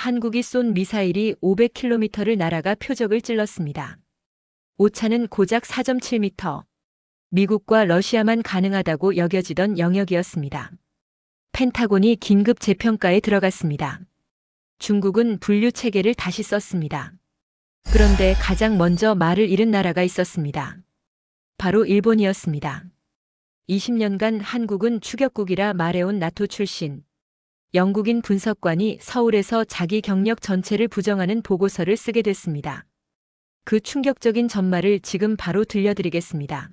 한국이 쏜 미사일이 500km를 날아가 표적을 찔렀습니다. 오차는 고작 4.7m. 미국과 러시아만 가능하다고 여겨지던 영역이었습니다. 펜타곤이 긴급 재평가에 들어갔습니다. 중국은 분류 체계를 다시 썼습니다. 그런데 가장 먼저 말을 잃은 나라가 있었습니다. 바로 일본이었습니다. 20년간 한국은 추격국이라 말해온 나토 출신 영국인 분석관이 서울에서 자기 경력 전체를 부정하는 보고서를 쓰게 됐습니다. 그 충격적인 전말을 지금 바로 들려드리겠습니다.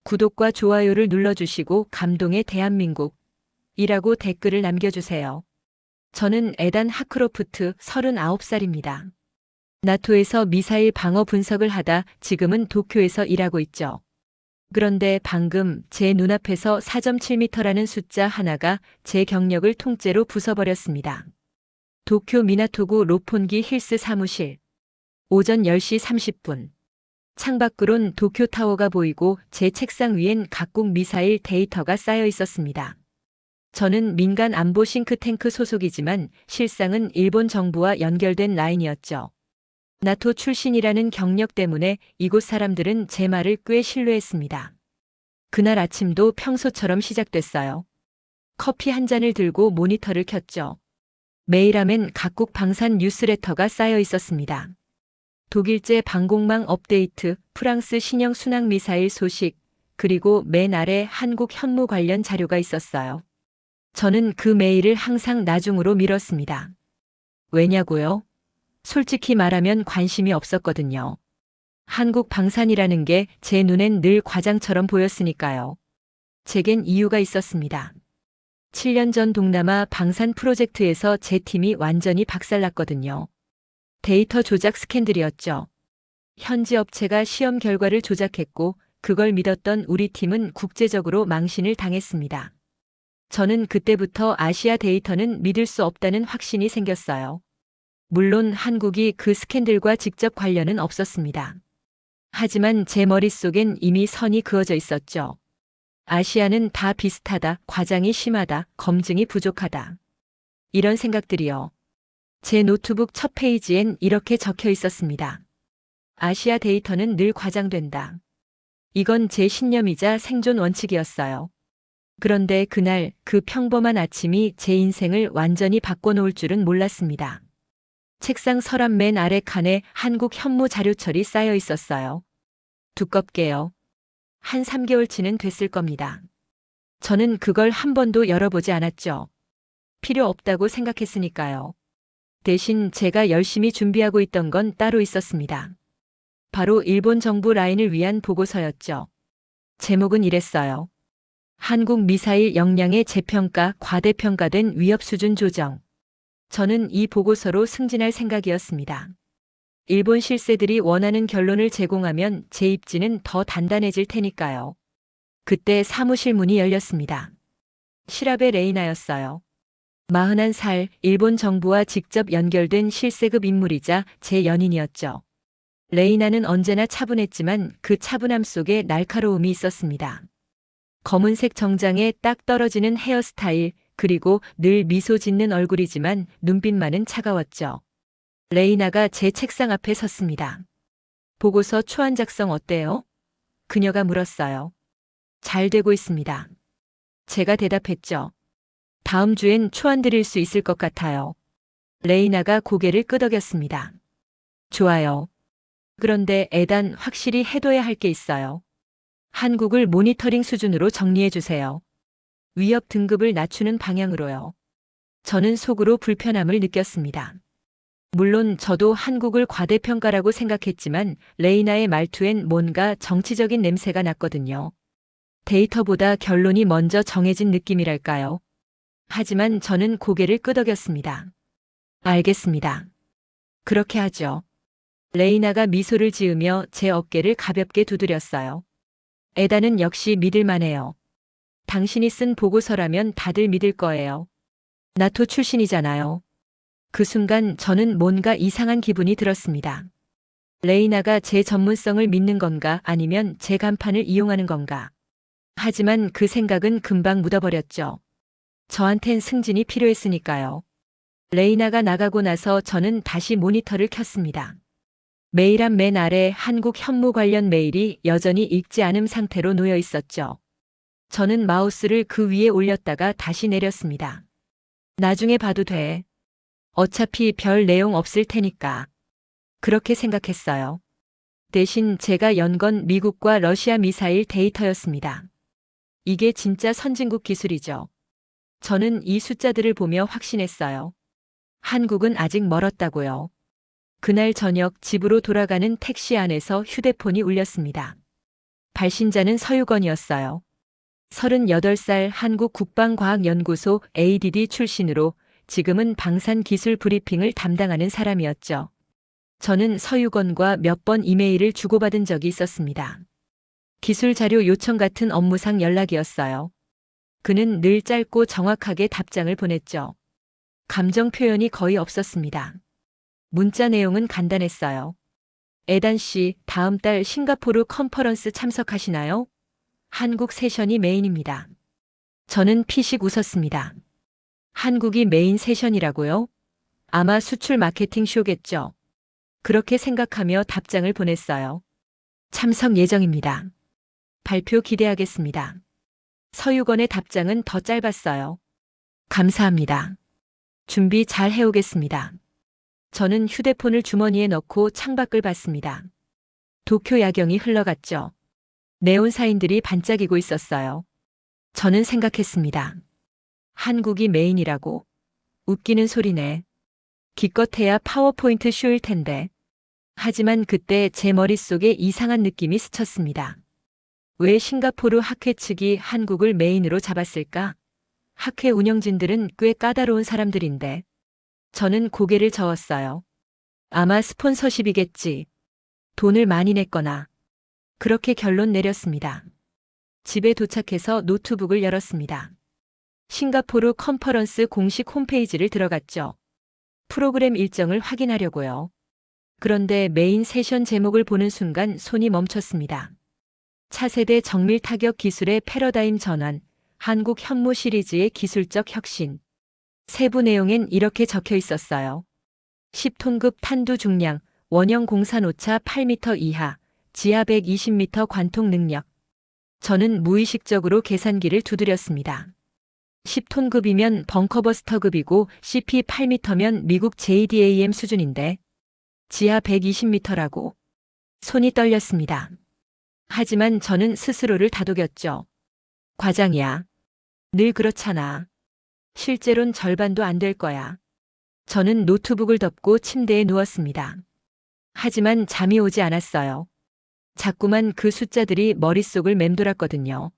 구독과 좋아요를 눌러주시고 감동의 대한민국이라고 댓글을 남겨주세요. 저는 에단 하크로프트 39살입니다. 나토에서 미사일 방어 분석을 하다 지금은 도쿄에서 일하고 있죠. 그런데 방금 제 눈앞에서 4.7m라는 숫자 하나가 제 경력을 통째로 부숴버렸습니다. 도쿄 미나토구 로폰기 힐스 사무실. 오전 10시 30분. 창밖으론 도쿄타워가 보이고 제 책상 위엔 각국 미사일 데이터가 쌓여 있었습니다. 저는 민간 안보 싱크탱크 소속이지만 실상은 일본 정부와 연결된 라인이었죠. 나토 출신이라는 경력 때문에 이곳 사람들은 제 말을 꽤 신뢰했습니다. 그날 아침도 평소처럼 시작됐어요. 커피 한 잔을 들고 모니터를 켰죠. 메일함엔 각국 방산 뉴스레터가 쌓여 있었습니다. 독일제 방공망 업데이트, 프랑스 신형 순항미사일 소식, 그리고 맨 아래 한국 현무 관련 자료가 있었어요. 저는 그 메일을 항상 나중으로 미뤘습니다. 왜냐고요? 솔직히 말하면 관심이 없었거든요. 한국 방산이라는 게 제 눈엔 늘 과장처럼 보였으니까요. 제겐 이유가 있었습니다. 7년 전 동남아 방산 프로젝트에서 제 팀이 완전히 박살났거든요. 데이터 조작 스캔들이었죠. 현지 업체가 시험 결과를 조작했고 그걸 믿었던 우리 팀은 국제적으로 망신을 당했습니다. 저는 그때부터 아시아 데이터는 믿을 수 없다는 확신이 생겼어요. 물론 한국이 그 스캔들과 직접 관련은 없었습니다. 하지만 제 머릿속엔 이미 선이 그어져 있었죠. 아시아는 다 비슷하다, 과장이 심하다, 검증이 부족하다. 이런 생각들이요. 제 노트북 첫 페이지엔 이렇게 적혀 있었습니다. 아시아 데이터는 늘 과장된다. 이건 제 신념이자 생존 원칙이었어요. 그런데 그날 그 평범한 아침이 제 인생을 완전히 바꿔놓을 줄은 몰랐습니다. 책상 서랍 맨 아래 칸에 한국 현무 자료철이 쌓여 있었어요. 두껍게요. 한 3개월치는 됐을 겁니다. 저는 그걸 한 번도 열어보지 않았죠. 필요 없다고 생각했으니까요. 대신 제가 열심히 준비하고 있던 건 따로 있었습니다. 바로 일본 정부 라인을 위한 보고서였죠. 제목은 이랬어요. 한국 미사일 역량의 재평가, 과대평가된 위협 수준 조정. 저는 이 보고서로 승진할 생각이었습니다. 일본 실세들이 원하는 결론을 제공하면 제 입지는 더 단단해질 테니까요. 그때 사무실 문이 열렸습니다. 시라베 레이나였어요. 41살, 일본 정부와 직접 연결된 실세급 인물이자 제 연인이었죠. 레이나는 언제나 차분했지만 그 차분함 속에 날카로움이 있었습니다. 검은색 정장에 딱 떨어지는 헤어스타일, 그리고 늘 미소 짓는 얼굴이지만 눈빛만은 차가웠죠. 레이나가 제 책상 앞에 섰습니다. 보고서 초안 작성 어때요? 그녀가 물었어요. 잘 되고 있습니다. 제가 대답했죠. 다음 주엔 초안 드릴 수 있을 것 같아요. 레이나가 고개를 끄덕였습니다. 좋아요. 그런데 에단 확실히 해둬야 할 게 있어요. 한국을 모니터링 수준으로 정리해 주세요. 위협 등급을 낮추는 방향으로요. 저는 속으로 불편함을 느꼈습니다. 물론 저도 한국을 과대평가라고 생각했지만 레이나의 말투엔 뭔가 정치적인 냄새가 났거든요. 데이터보다 결론이 먼저 정해진 느낌이랄까요. 하지만 저는 고개를 끄덕였습니다. 알겠습니다. 그렇게 하죠. 레이나가 미소를 지으며 제 어깨를 가볍게 두드렸어요. 에다는 역시 믿을만해요. 당신이 쓴 보고서라면 다들 믿을 거예요. 나토 출신이잖아요. 그 순간 저는 뭔가 이상한 기분이 들었습니다. 레이나가 제 전문성을 믿는 건가 아니면 제 간판을 이용하는 건가. 하지만 그 생각은 금방 묻어버렸죠. 저한텐 승진이 필요했으니까요. 레이나가 나가고 나서 저는 다시 모니터를 켰습니다. 메일함 맨 아래 한국 현무 관련 메일이 여전히 읽지 않은 상태로 놓여 있었죠. 저는 마우스를 그 위에 올렸다가 다시 내렸습니다. 나중에 봐도 돼. 어차피 별 내용 없을 테니까. 그렇게 생각했어요. 대신 제가 연 건 미국과 러시아 미사일 데이터였습니다. 이게 진짜 선진국 기술이죠. 저는 이 숫자들을 보며 확신했어요. 한국은 아직 멀었다고요. 그날 저녁 집으로 돌아가는 택시 안에서 휴대폰이 울렸습니다. 발신자는 서유건이었어요. 38살 한국국방과학연구소 ADD 출신으로 지금은 방산기술 브리핑을 담당하는 사람이었죠. 저는 서유건과 몇 번 이메일을 주고받은 적이 있었습니다. 기술 자료 요청 같은 업무상 연락이었어요. 그는 늘 짧고 정확하게 답장을 보냈죠. 감정 표현이 거의 없었습니다. 문자 내용은 간단했어요. 에단 씨, 다음 달 싱가포르 컨퍼런스 참석하시나요? 한국 세션이 메인입니다. 저는 피식 웃었습니다. 한국이 메인 세션이라고요? 아마 수출 마케팅 쇼겠죠. 그렇게 생각하며 답장을 보냈어요. 참석 예정입니다. 발표 기대하겠습니다. 서유건의 답장은 더 짧았어요. 감사합니다. 준비 잘 해오겠습니다. 저는 휴대폰을 주머니에 넣고 창밖을 봤습니다. 도쿄 야경이 흘러갔죠. 네온 사인들이 반짝이고 있었어요. 저는 생각했습니다. 한국이 메인이라고. 웃기는 소리네. 기껏해야 파워포인트 쇼일 텐데. 하지만 그때 제 머릿속에 이상한 느낌이 스쳤습니다. 왜 싱가포르 학회 측이 한국을 메인으로 잡았을까? 학회 운영진들은 꽤 까다로운 사람들인데. 저는 고개를 저었어요. 아마 스폰서십이겠지. 돈을 많이 냈거나. 그렇게 결론 내렸습니다. 집에 도착해서 노트북을 열었습니다. 싱가포르 컨퍼런스 공식 홈페이지를 들어갔죠. 프로그램 일정을 확인하려고요. 그런데 메인 세션 제목을 보는 순간 손이 멈췄습니다. 차세대 정밀 타격 기술의 패러다임 전환, 한국 현무 시리즈의 기술적 혁신. 세부 내용엔 이렇게 적혀 있었어요. 10톤급 탄두 중량, 원형 공산 오차 8m 이하, 지하 120m 관통 능력. 저는 무의식적으로 계산기를 두드렸습니다. 10톤급이면 벙커버스터급이고 CP 8m면 미국 JDAM 수준인데 지하 120m라고. 손이 떨렸습니다. 하지만 저는 스스로를 다독였죠. 과장이야. 늘 그렇잖아. 실제론 절반도 안 될 거야. 저는 노트북을 덮고 침대에 누웠습니다. 하지만 잠이 오지 않았어요. 자꾸만 그 숫자들이 머릿속을 맴돌았거든요.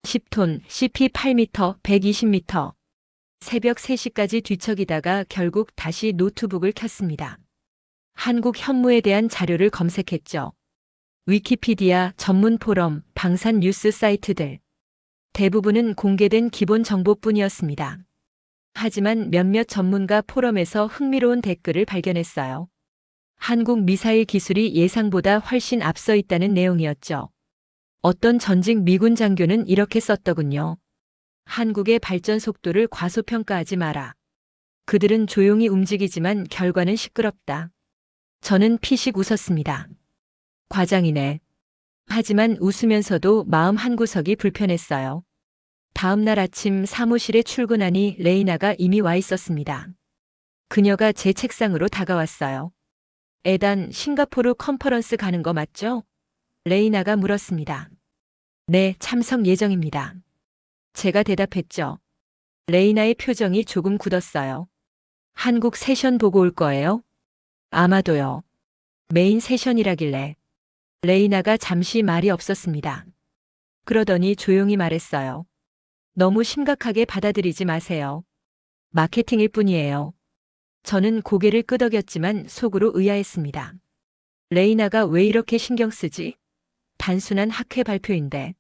10톤, CP 8m, 120m. 새벽 3시까지 뒤척이다가 결국 다시 노트북을 켰습니다. 한국 현무에 대한 자료를 검색했죠. 위키피디아, 전문 포럼, 방산 뉴스 사이트들. 대부분은 공개된 기본 정보뿐이었습니다. 하지만 몇몇 전문가 포럼에서 흥미로운 댓글을 발견했어요. 한국 미사일 기술이 예상보다 훨씬 앞서 있다는 내용이었죠. 어떤 전직 미군 장교는 이렇게 썼더군요. 한국의 발전 속도를 과소평가하지 마라. 그들은 조용히 움직이지만 결과는 시끄럽다. 저는 피식 웃었습니다. 과장이네. 하지만 웃으면서도 마음 한구석이 불편했어요. 다음 날 아침 사무실에 출근하니 레이나가 이미 와 있었습니다. 그녀가 제 책상으로 다가왔어요. 에단, 싱가포르 컨퍼런스 가는 거 맞죠? 레이나가 물었습니다. 네, 참석 예정입니다. 제가 대답했죠. 레이나의 표정이 조금 굳었어요. 한국 세션 보고 올 거예요? 아마도요. 메인 세션이라길래. 레이나가 잠시 말이 없었습니다. 그러더니 조용히 말했어요. 너무 심각하게 받아들이지 마세요. 마케팅일 뿐이에요. 저는 고개를 끄덕였지만 속으로 의아했습니다. 레이나가 왜 이렇게 신경 쓰지? 단순한 학회 발표인데.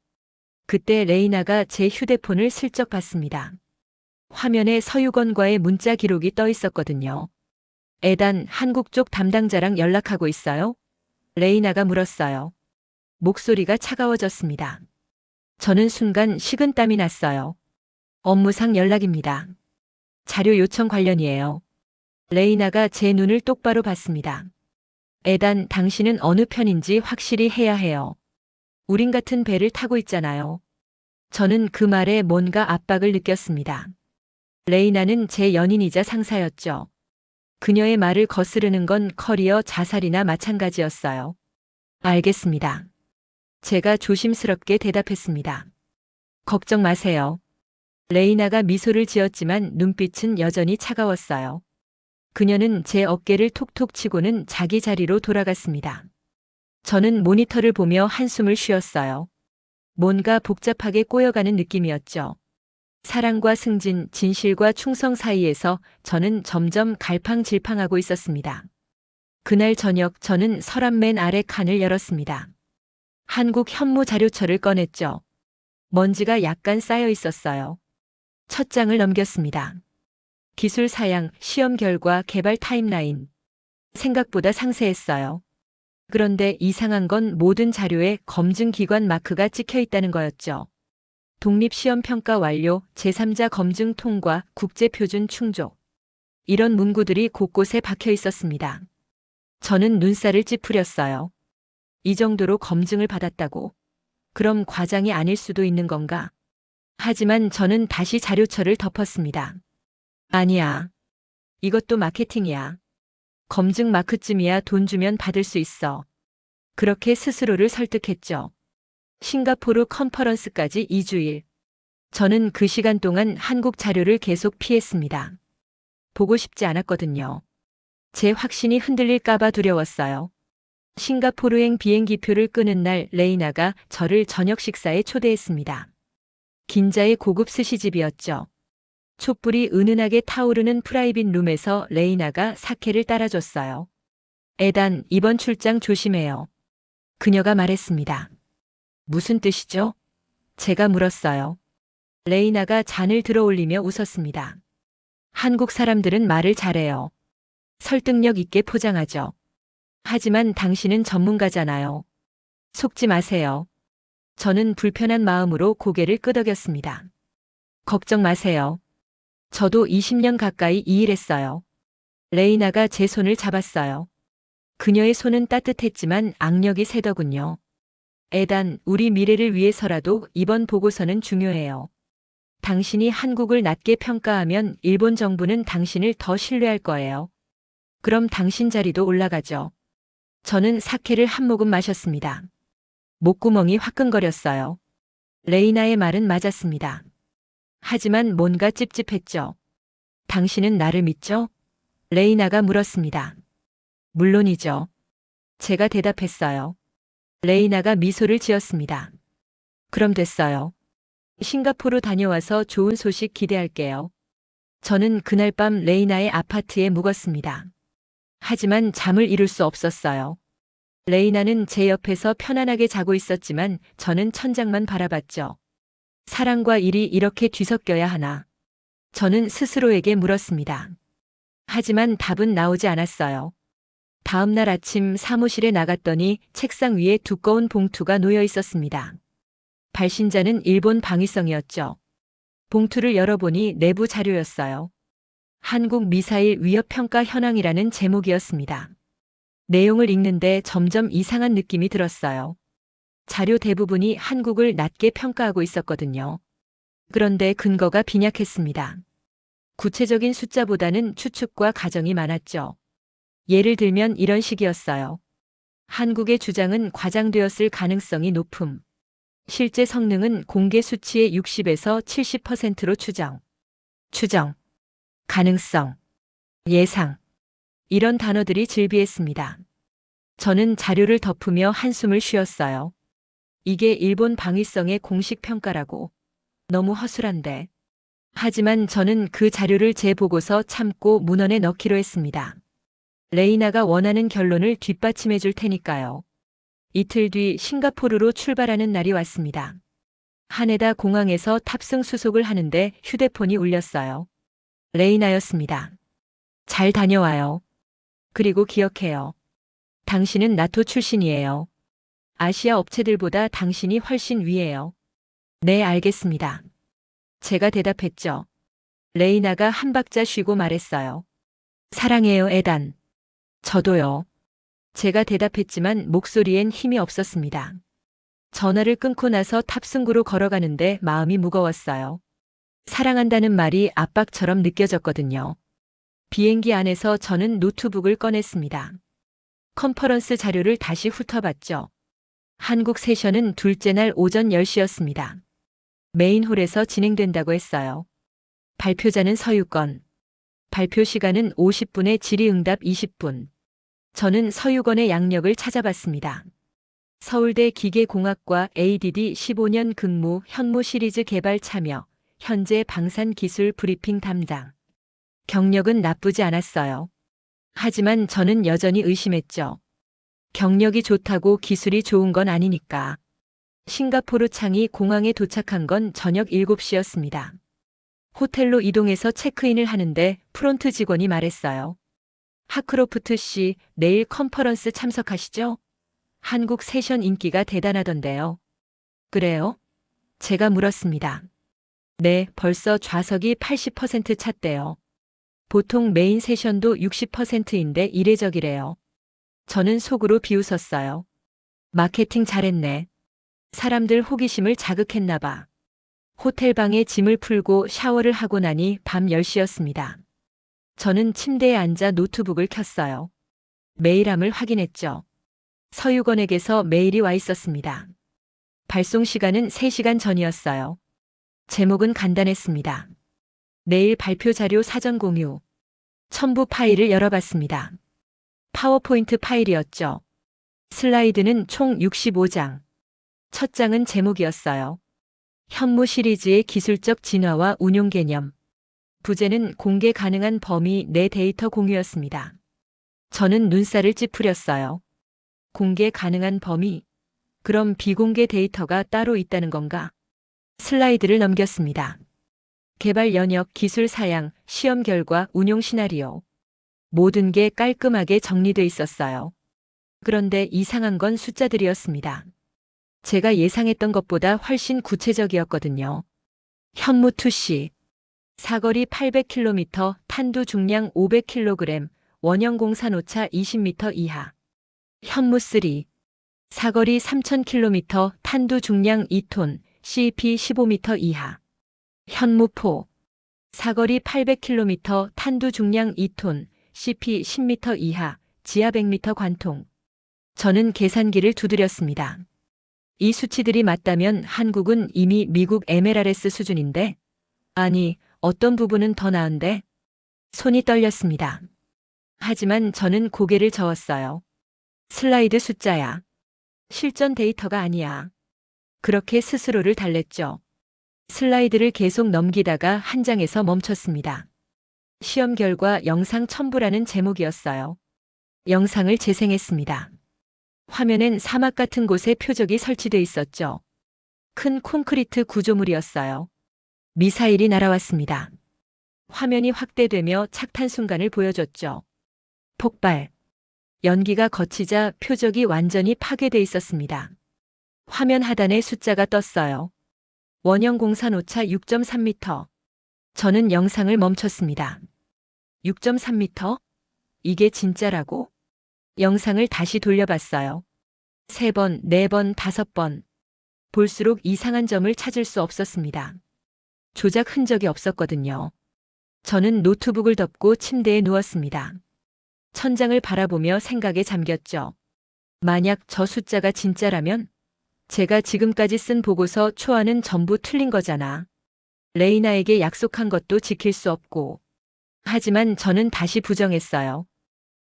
그때 레이나가 제 휴대폰을 슬쩍 봤습니다. 화면에 서유건과의 문자 기록이 떠 있었거든요. 에단, 한국 쪽 담당자랑 연락하고 있어요? 레이나가 물었어요. 목소리가 차가워졌습니다. 저는 순간 식은땀이 났어요. 업무상 연락입니다. 자료 요청 관련이에요. 레이나가 제 눈을 똑바로 봤습니다. 에단, 당신은 어느 편인지 확실히 해야 해요. 우린 같은 배를 타고 있잖아요. 저는 그 말에 뭔가 압박을 느꼈습니다. 레이나는 제 연인이자 상사였죠. 그녀의 말을 거스르는 건 커리어 자살이나 마찬가지였어요. 알겠습니다. 제가 조심스럽게 대답했습니다. 걱정 마세요. 레이나가 미소를 지었지만 눈빛은 여전히 차가웠어요. 그녀는 제 어깨를 톡톡 치고는 자기 자리로 돌아갔습니다. 저는 모니터를 보며 한숨을 쉬었어요. 뭔가 복잡하게 꼬여가는 느낌이었죠. 사랑과 승진, 진실과 충성 사이에서 저는 점점 갈팡질팡하고 있었습니다. 그날 저녁 저는 서랍 맨 아래 칸을 열었습니다. 한국 현무 자료처를 꺼냈죠. 먼지가 약간 쌓여 있었어요. 첫 장을 넘겼습니다. 기술 사양, 시험 결과, 개발 타임라인. 생각보다 상세했어요. 그런데 이상한 건 모든 자료에 검증기관 마크가 찍혀 있다는 거였죠. 독립시험평가 완료, 제3자 검증 통과, 국제표준 충족. 이런 문구들이 곳곳에 박혀 있었습니다. 저는 눈살을 찌푸렸어요. 이 정도로 검증을 받았다고? 그럼 과장이 아닐 수도 있는 건가? 하지만 저는 다시 자료처를 덮었습니다. 아니야. 이것도 마케팅이야. 검증 마크쯤이야 돈 주면 받을 수 있어. 그렇게 스스로를 설득했죠. 싱가포르 컨퍼런스까지 2주일. 저는 그 시간 동안 한국 자료를 계속 피했습니다. 보고 싶지 않았거든요. 제 확신이 흔들릴까봐 두려웠어요. 싱가포르행 비행기표를 끄는 날 레이나가 저를 저녁 식사에 초대했습니다. 긴자의 고급 스시집이었죠. 촛불이 은은하게 타오르는 프라이빗 룸에서 레이나가 사케를 따라줬어요. 에단, 이번 출장 조심해요. 그녀가 말했습니다. 무슨 뜻이죠? 제가 물었어요. 레이나가 잔을 들어 올리며 웃었습니다. 한국 사람들은 말을 잘해요. 설득력 있게 포장하죠. 하지만 당신은 전문가잖아요. 속지 마세요. 저는 불편한 마음으로 고개를 끄덕였습니다. 걱정 마세요. 저도 20년 가까이 이 일했어요. 레이나가 제 손을 잡았어요. 그녀의 손은 따뜻했지만 악력이 세더군요. 에단, 우리 미래를 위해서라도 이번 보고서는 중요해요. 당신이 한국을 낮게 평가하면 일본 정부는 당신을 더 신뢰할 거예요. 그럼 당신 자리도 올라가죠. 저는 사케를 한 모금 마셨습니다. 목구멍이 화끈거렸어요. 레이나의 말은 맞았습니다. 하지만 뭔가 찝찝했죠. 당신은 나를 믿죠? 레이나가 물었습니다. 물론이죠. 제가 대답했어요. 레이나가 미소를 지었습니다. 그럼 됐어요. 싱가포르 다녀와서 좋은 소식 기대할게요. 저는 그날 밤 레이나의 아파트에 묵었습니다. 하지만 잠을 이룰 수 없었어요. 레이나는 제 옆에서 편안하게 자고 있었지만 저는 천장만 바라봤죠. 사랑과 일이 이렇게 뒤섞여야 하나? 저는 스스로에게 물었습니다. 하지만 답은 나오지 않았어요. 다음 날 아침 사무실에 나갔더니 책상 위에 두꺼운 봉투가 놓여 있었습니다. 발신자는 일본 방위성이었죠. 봉투를 열어보니 내부 자료였어요. 한국 미사일 위협 평가 현황이라는 제목이었습니다. 내용을 읽는데 점점 이상한 느낌이 들었어요. 자료 대부분이 한국을 낮게 평가하고 있었거든요. 그런데 근거가 빈약했습니다. 구체적인 숫자보다는 추측과 가정이 많았죠. 예를 들면 이런 식이었어요. 한국의 주장은 과장되었을 가능성이 높음. 실제 성능은 공개 수치의 60에서 70%로 추정. 가능성, 예상. 이런 단어들이 즐비했습니다. 저는 자료를 덮으며 한숨을 쉬었어요. 이게 일본 방위성의 공식 평가라고. 너무 허술한데. 하지만 저는 그 자료를 제 보고서 참고 문헌에 넣기로 했습니다. 레이나가 원하는 결론을 뒷받침해 줄 테니까요. 이틀 뒤 싱가포르로 출발하는 날이 왔습니다. 하네다 공항에서 탑승 수속을 하는데 휴대폰이 울렸어요. 레이나였습니다. 잘 다녀와요. 그리고 기억해요. 당신은 나토 출신이에요. 아시아 업체들보다 당신이 훨씬 위에요. 네, 알겠습니다. 제가 대답했죠. 레이나가 한 박자 쉬고 말했어요. 사랑해요, 에단. 저도요. 제가 대답했지만 목소리엔 힘이 없었습니다. 전화를 끊고 나서 탑승구로 걸어가는데 마음이 무거웠어요. 사랑한다는 말이 압박처럼 느껴졌거든요. 비행기 안에서 저는 노트북을 꺼냈습니다. 컨퍼런스 자료를 다시 훑어봤죠. 한국 세션은 둘째 날 오전 10시였습니다. 메인홀에서 진행된다고 했어요. 발표자는 서유건. 발표 시간은 50분에 질의응답 20분. 저는 서유건의 양력을 찾아봤습니다. 서울대 기계공학과 ADD 15년 근무 현무 시리즈 개발 참여, 현재 방산기술 브리핑 담당. 경력은 나쁘지 않았어요. 하지만 저는 여전히 의심했죠. 경력이 좋다고 기술이 좋은 건 아니니까. 싱가포르 창이 공항에 도착한 건 저녁 7시였습니다. 호텔로 이동해서 체크인을 하는데 프론트 직원이 말했어요. 하크로프트 씨, 내일 컨퍼런스 참석하시죠? 한국 세션 인기가 대단하던데요. 그래요? 제가 물었습니다. 네, 벌써 좌석이 80% 찼대요. 보통 메인 세션도 60%인데 이례적이래요. 저는 속으로 비웃었어요. 마케팅 잘했네. 사람들 호기심을 자극했나 봐. 호텔 방에 짐을 풀고 샤워를 하고 나니 밤 10시였습니다. 저는 침대에 앉아 노트북을 켰어요. 메일함을 확인했죠. 서유건에게서 메일이 와 있었습니다. 발송 시간은 3시간 전이었어요. 제목은 간단했습니다. 내일 발표 자료 사전 공유. 첨부 파일을 열어봤습니다. 파워포인트 파일이었죠. 슬라이드는 총 65장. 첫 장은 제목이었어요. 현무 시리즈의 기술적 진화와 운용 개념. 부제는 공개 가능한 범위 내 데이터 공유였습니다. 저는 눈살을 찌푸렸어요. 공개 가능한 범위? 그럼 비공개 데이터가 따로 있다는 건가? 슬라이드를 넘겼습니다. 개발 연역, 기술 사양, 시험 결과, 운용 시나리오. 모든 게 깔끔하게 정리돼 있었어요. 그런데 이상한 건 숫자들이었습니다. 제가 예상했던 것보다 훨씬 구체적이었거든요. 현무 2C. 사거리 800km, 탄두 중량 500kg, 원형 공산 오차 20m 이하. 현무 3. 사거리 3000km, 탄두 중량 2톤, CP 15m 이하. 현무 4. 사거리 800km, 탄두 중량 2톤, CP 10m 이하, 지하 100m 관통. 저는 계산기를 두드렸습니다. 이 수치들이 맞다면 한국은 이미 미국 MLRS 수준인데? 아니, 어떤 부분은 더 나은데? 손이 떨렸습니다. 하지만 저는 고개를 저었어요. 슬라이드 숫자야. 실전 데이터가 아니야. 그렇게 스스로를 달랬죠. 슬라이드를 계속 넘기다가 한 장에서 멈췄습니다. 시험 결과 영상 첨부라는 제목이었어요. 영상을 재생했습니다. 화면엔 사막 같은 곳에 표적이 설치돼 있었죠. 큰 콘크리트 구조물이었어요. 미사일이 날아왔습니다. 화면이 확대되며 착탄 순간을 보여줬죠. 폭발. 연기가 거치자 표적이 완전히 파괴돼 있었습니다. 화면 하단에 숫자가 떴어요. 원형 공산 오차 6.3m. 저는 영상을 멈췄습니다. 6.3m? 이게 진짜라고? 영상을 다시 돌려봤어요. 3번, 4번, 5번. 볼수록 이상한 점을 찾을 수 없었습니다. 조작 흔적이 없었거든요. 저는 노트북을 덮고 침대에 누웠습니다. 천장을 바라보며 생각에 잠겼죠. 만약 저 숫자가 진짜라면 제가 지금까지 쓴 보고서 초안은 전부 틀린 거잖아. 레이나에게 약속한 것도 지킬 수 없고. 하지만 저는 다시 부정했어요.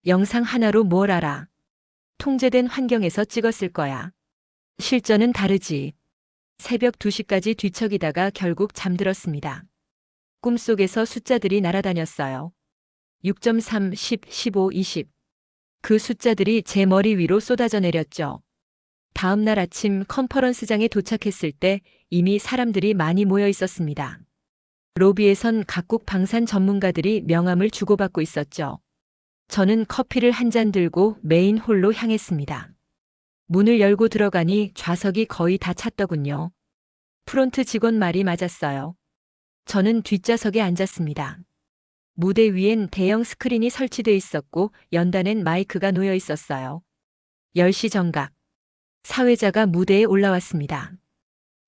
영상 하나로 뭘 알아. 통제된 환경에서 찍었을 거야. 실전은 다르지. 새벽 2시까지 뒤척이다가 결국 잠들었습니다. 꿈속에서 숫자들이 날아다녔어요. 6.3, 10, 15, 20. 그 숫자들이 제 머리 위로 쏟아져 내렸죠. 다음 날 아침 컨퍼런스장에 도착했을 때 이미 사람들이 많이 모여 있었습니다. 로비에선 각국 방산 전문가들이 명함을 주고받고 있었죠. 저는 커피를 한 잔 들고 메인 홀로 향했습니다. 문을 열고 들어가니 좌석이 거의 다 찼더군요. 프론트 직원 말이 맞았어요. 저는 뒷좌석에 앉았습니다. 무대 위엔 대형 스크린이 설치돼 있었고 연단엔 마이크가 놓여 있었어요. 10시 정각. 사회자가 무대에 올라왔습니다.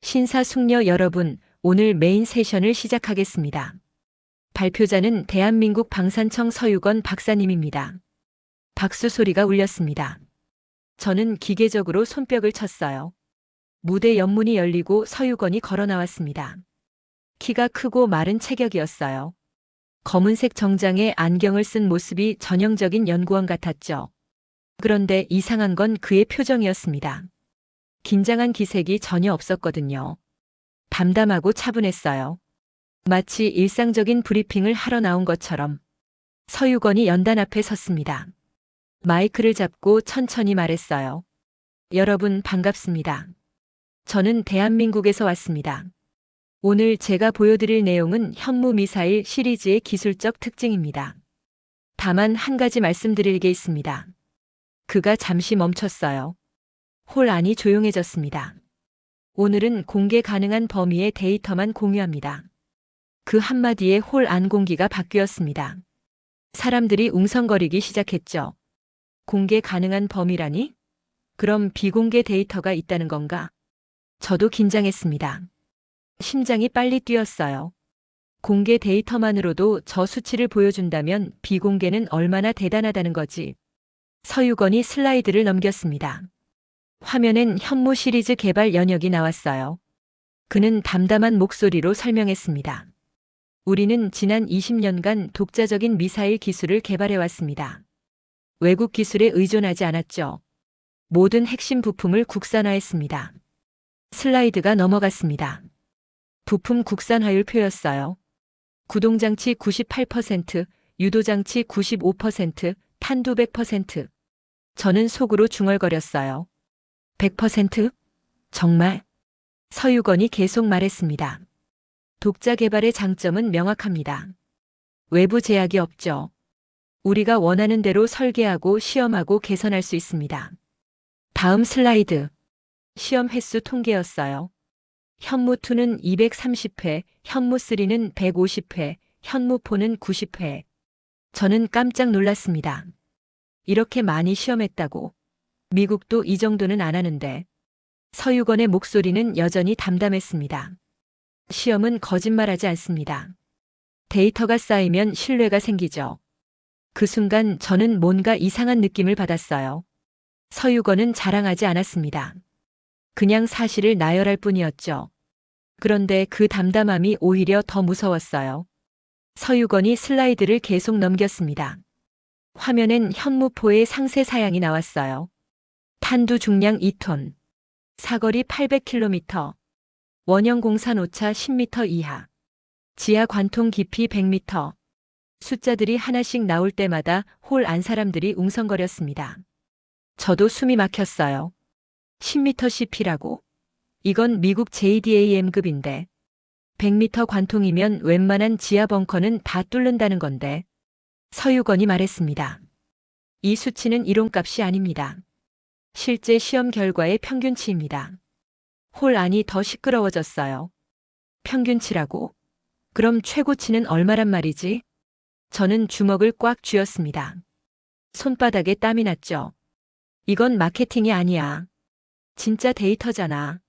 신사숙녀 여러분, 오늘 메인 세션을 시작하겠습니다. 발표자는 대한민국 방산청 서유건 박사님입니다. 박수 소리가 울렸습니다. 저는 기계적으로 손뼉을 쳤어요. 무대 옆문이 열리고 서유건이 걸어 나왔습니다. 키가 크고 마른 체격이었어요. 검은색 정장에 안경을 쓴 모습이 전형적인 연구원 같았죠. 그런데 이상한 건 그의 표정이었습니다. 긴장한 기색이 전혀 없었거든요. 담담하고 차분했어요. 마치 일상적인 브리핑을 하러 나온 것처럼. 서유건이 연단 앞에 섰습니다. 마이크를 잡고 천천히 말했어요. 여러분 반갑습니다. 저는 대한민국에서 왔습니다. 오늘 제가 보여드릴 내용은 현무미사일 시리즈의 기술적 특징입니다. 다만 한 가지 말씀드릴 게 있습니다. 그가 잠시 멈췄어요. 홀 안이 조용해졌습니다. 오늘은 공개 가능한 범위의 데이터만 공유합니다. 그 한마디에 홀 안 공기가 바뀌었습니다. 사람들이 웅성거리기 시작했죠. 공개 가능한 범위라니? 그럼 비공개 데이터가 있다는 건가? 저도 긴장했습니다. 심장이 빨리 뛰었어요. 공개 데이터만으로도 저 수치를 보여준다면 비공개는 얼마나 대단하다는 거지. 서유건이 슬라이드를 넘겼습니다. 화면엔 현무 시리즈 개발 연역이 나왔어요. 그는 담담한 목소리로 설명했습니다. 우리는 지난 20년간 독자적인 미사일 기술을 개발해왔습니다. 외국 기술에 의존하지 않았죠. 모든 핵심 부품을 국산화했습니다. 슬라이드가 넘어갔습니다. 부품 국산화율 표였어요. 구동장치 98%, 유도장치 95%, 탄두 100%. 저는 속으로 중얼거렸어요. 100%? 정말? 서유건이 계속 말했습니다. 독자 개발의 장점은 명확합니다. 외부 제약이 없죠. 우리가 원하는 대로 설계하고 시험하고 개선할 수 있습니다. 다음 슬라이드. 시험 횟수 통계였어요. 현무2는 230회, 현무3는 150회, 현무4는 90회. 저는 깜짝 놀랐습니다. 이렇게 많이 시험했다고. 미국도 이 정도는 안 하는데. 서유건의 목소리는 여전히 담담했습니다. 시험은 거짓말하지 않습니다. 데이터가 쌓이면 신뢰가 생기죠. 그 순간 저는 뭔가 이상한 느낌을 받았어요. 서유건은 자랑하지 않았습니다. 그냥 사실을 나열할 뿐이었죠. 그런데 그 담담함이 오히려 더 무서웠어요. 서유건이 슬라이드를 계속 넘겼습니다. 화면엔 현무포의 상세 사양이 나왔어요. 탄두 중량 2톤, 사거리 800km, 원형 공산 오차 10m 이하, 지하 관통 깊이 100m. 숫자들이 하나씩 나올 때마다 홀 안 사람들이 웅성거렸습니다. 저도 숨이 막혔어요. 10m CP라고? 이건 미국 JDAM급인데 100m 관통이면 웬만한 지하 벙커는 다 뚫는다는 건데. 서유건이 말했습니다. 이 수치는 이론값이 아닙니다. 실제 시험 결과의 평균치입니다. 홀 안이 더 시끄러워졌어요. 평균치라고? 그럼 최고치는 얼마란 말이지? 저는 주먹을 꽉 쥐었습니다. 손바닥에 땀이 났죠. 이건 마케팅이 아니야. 진짜 데이터잖아.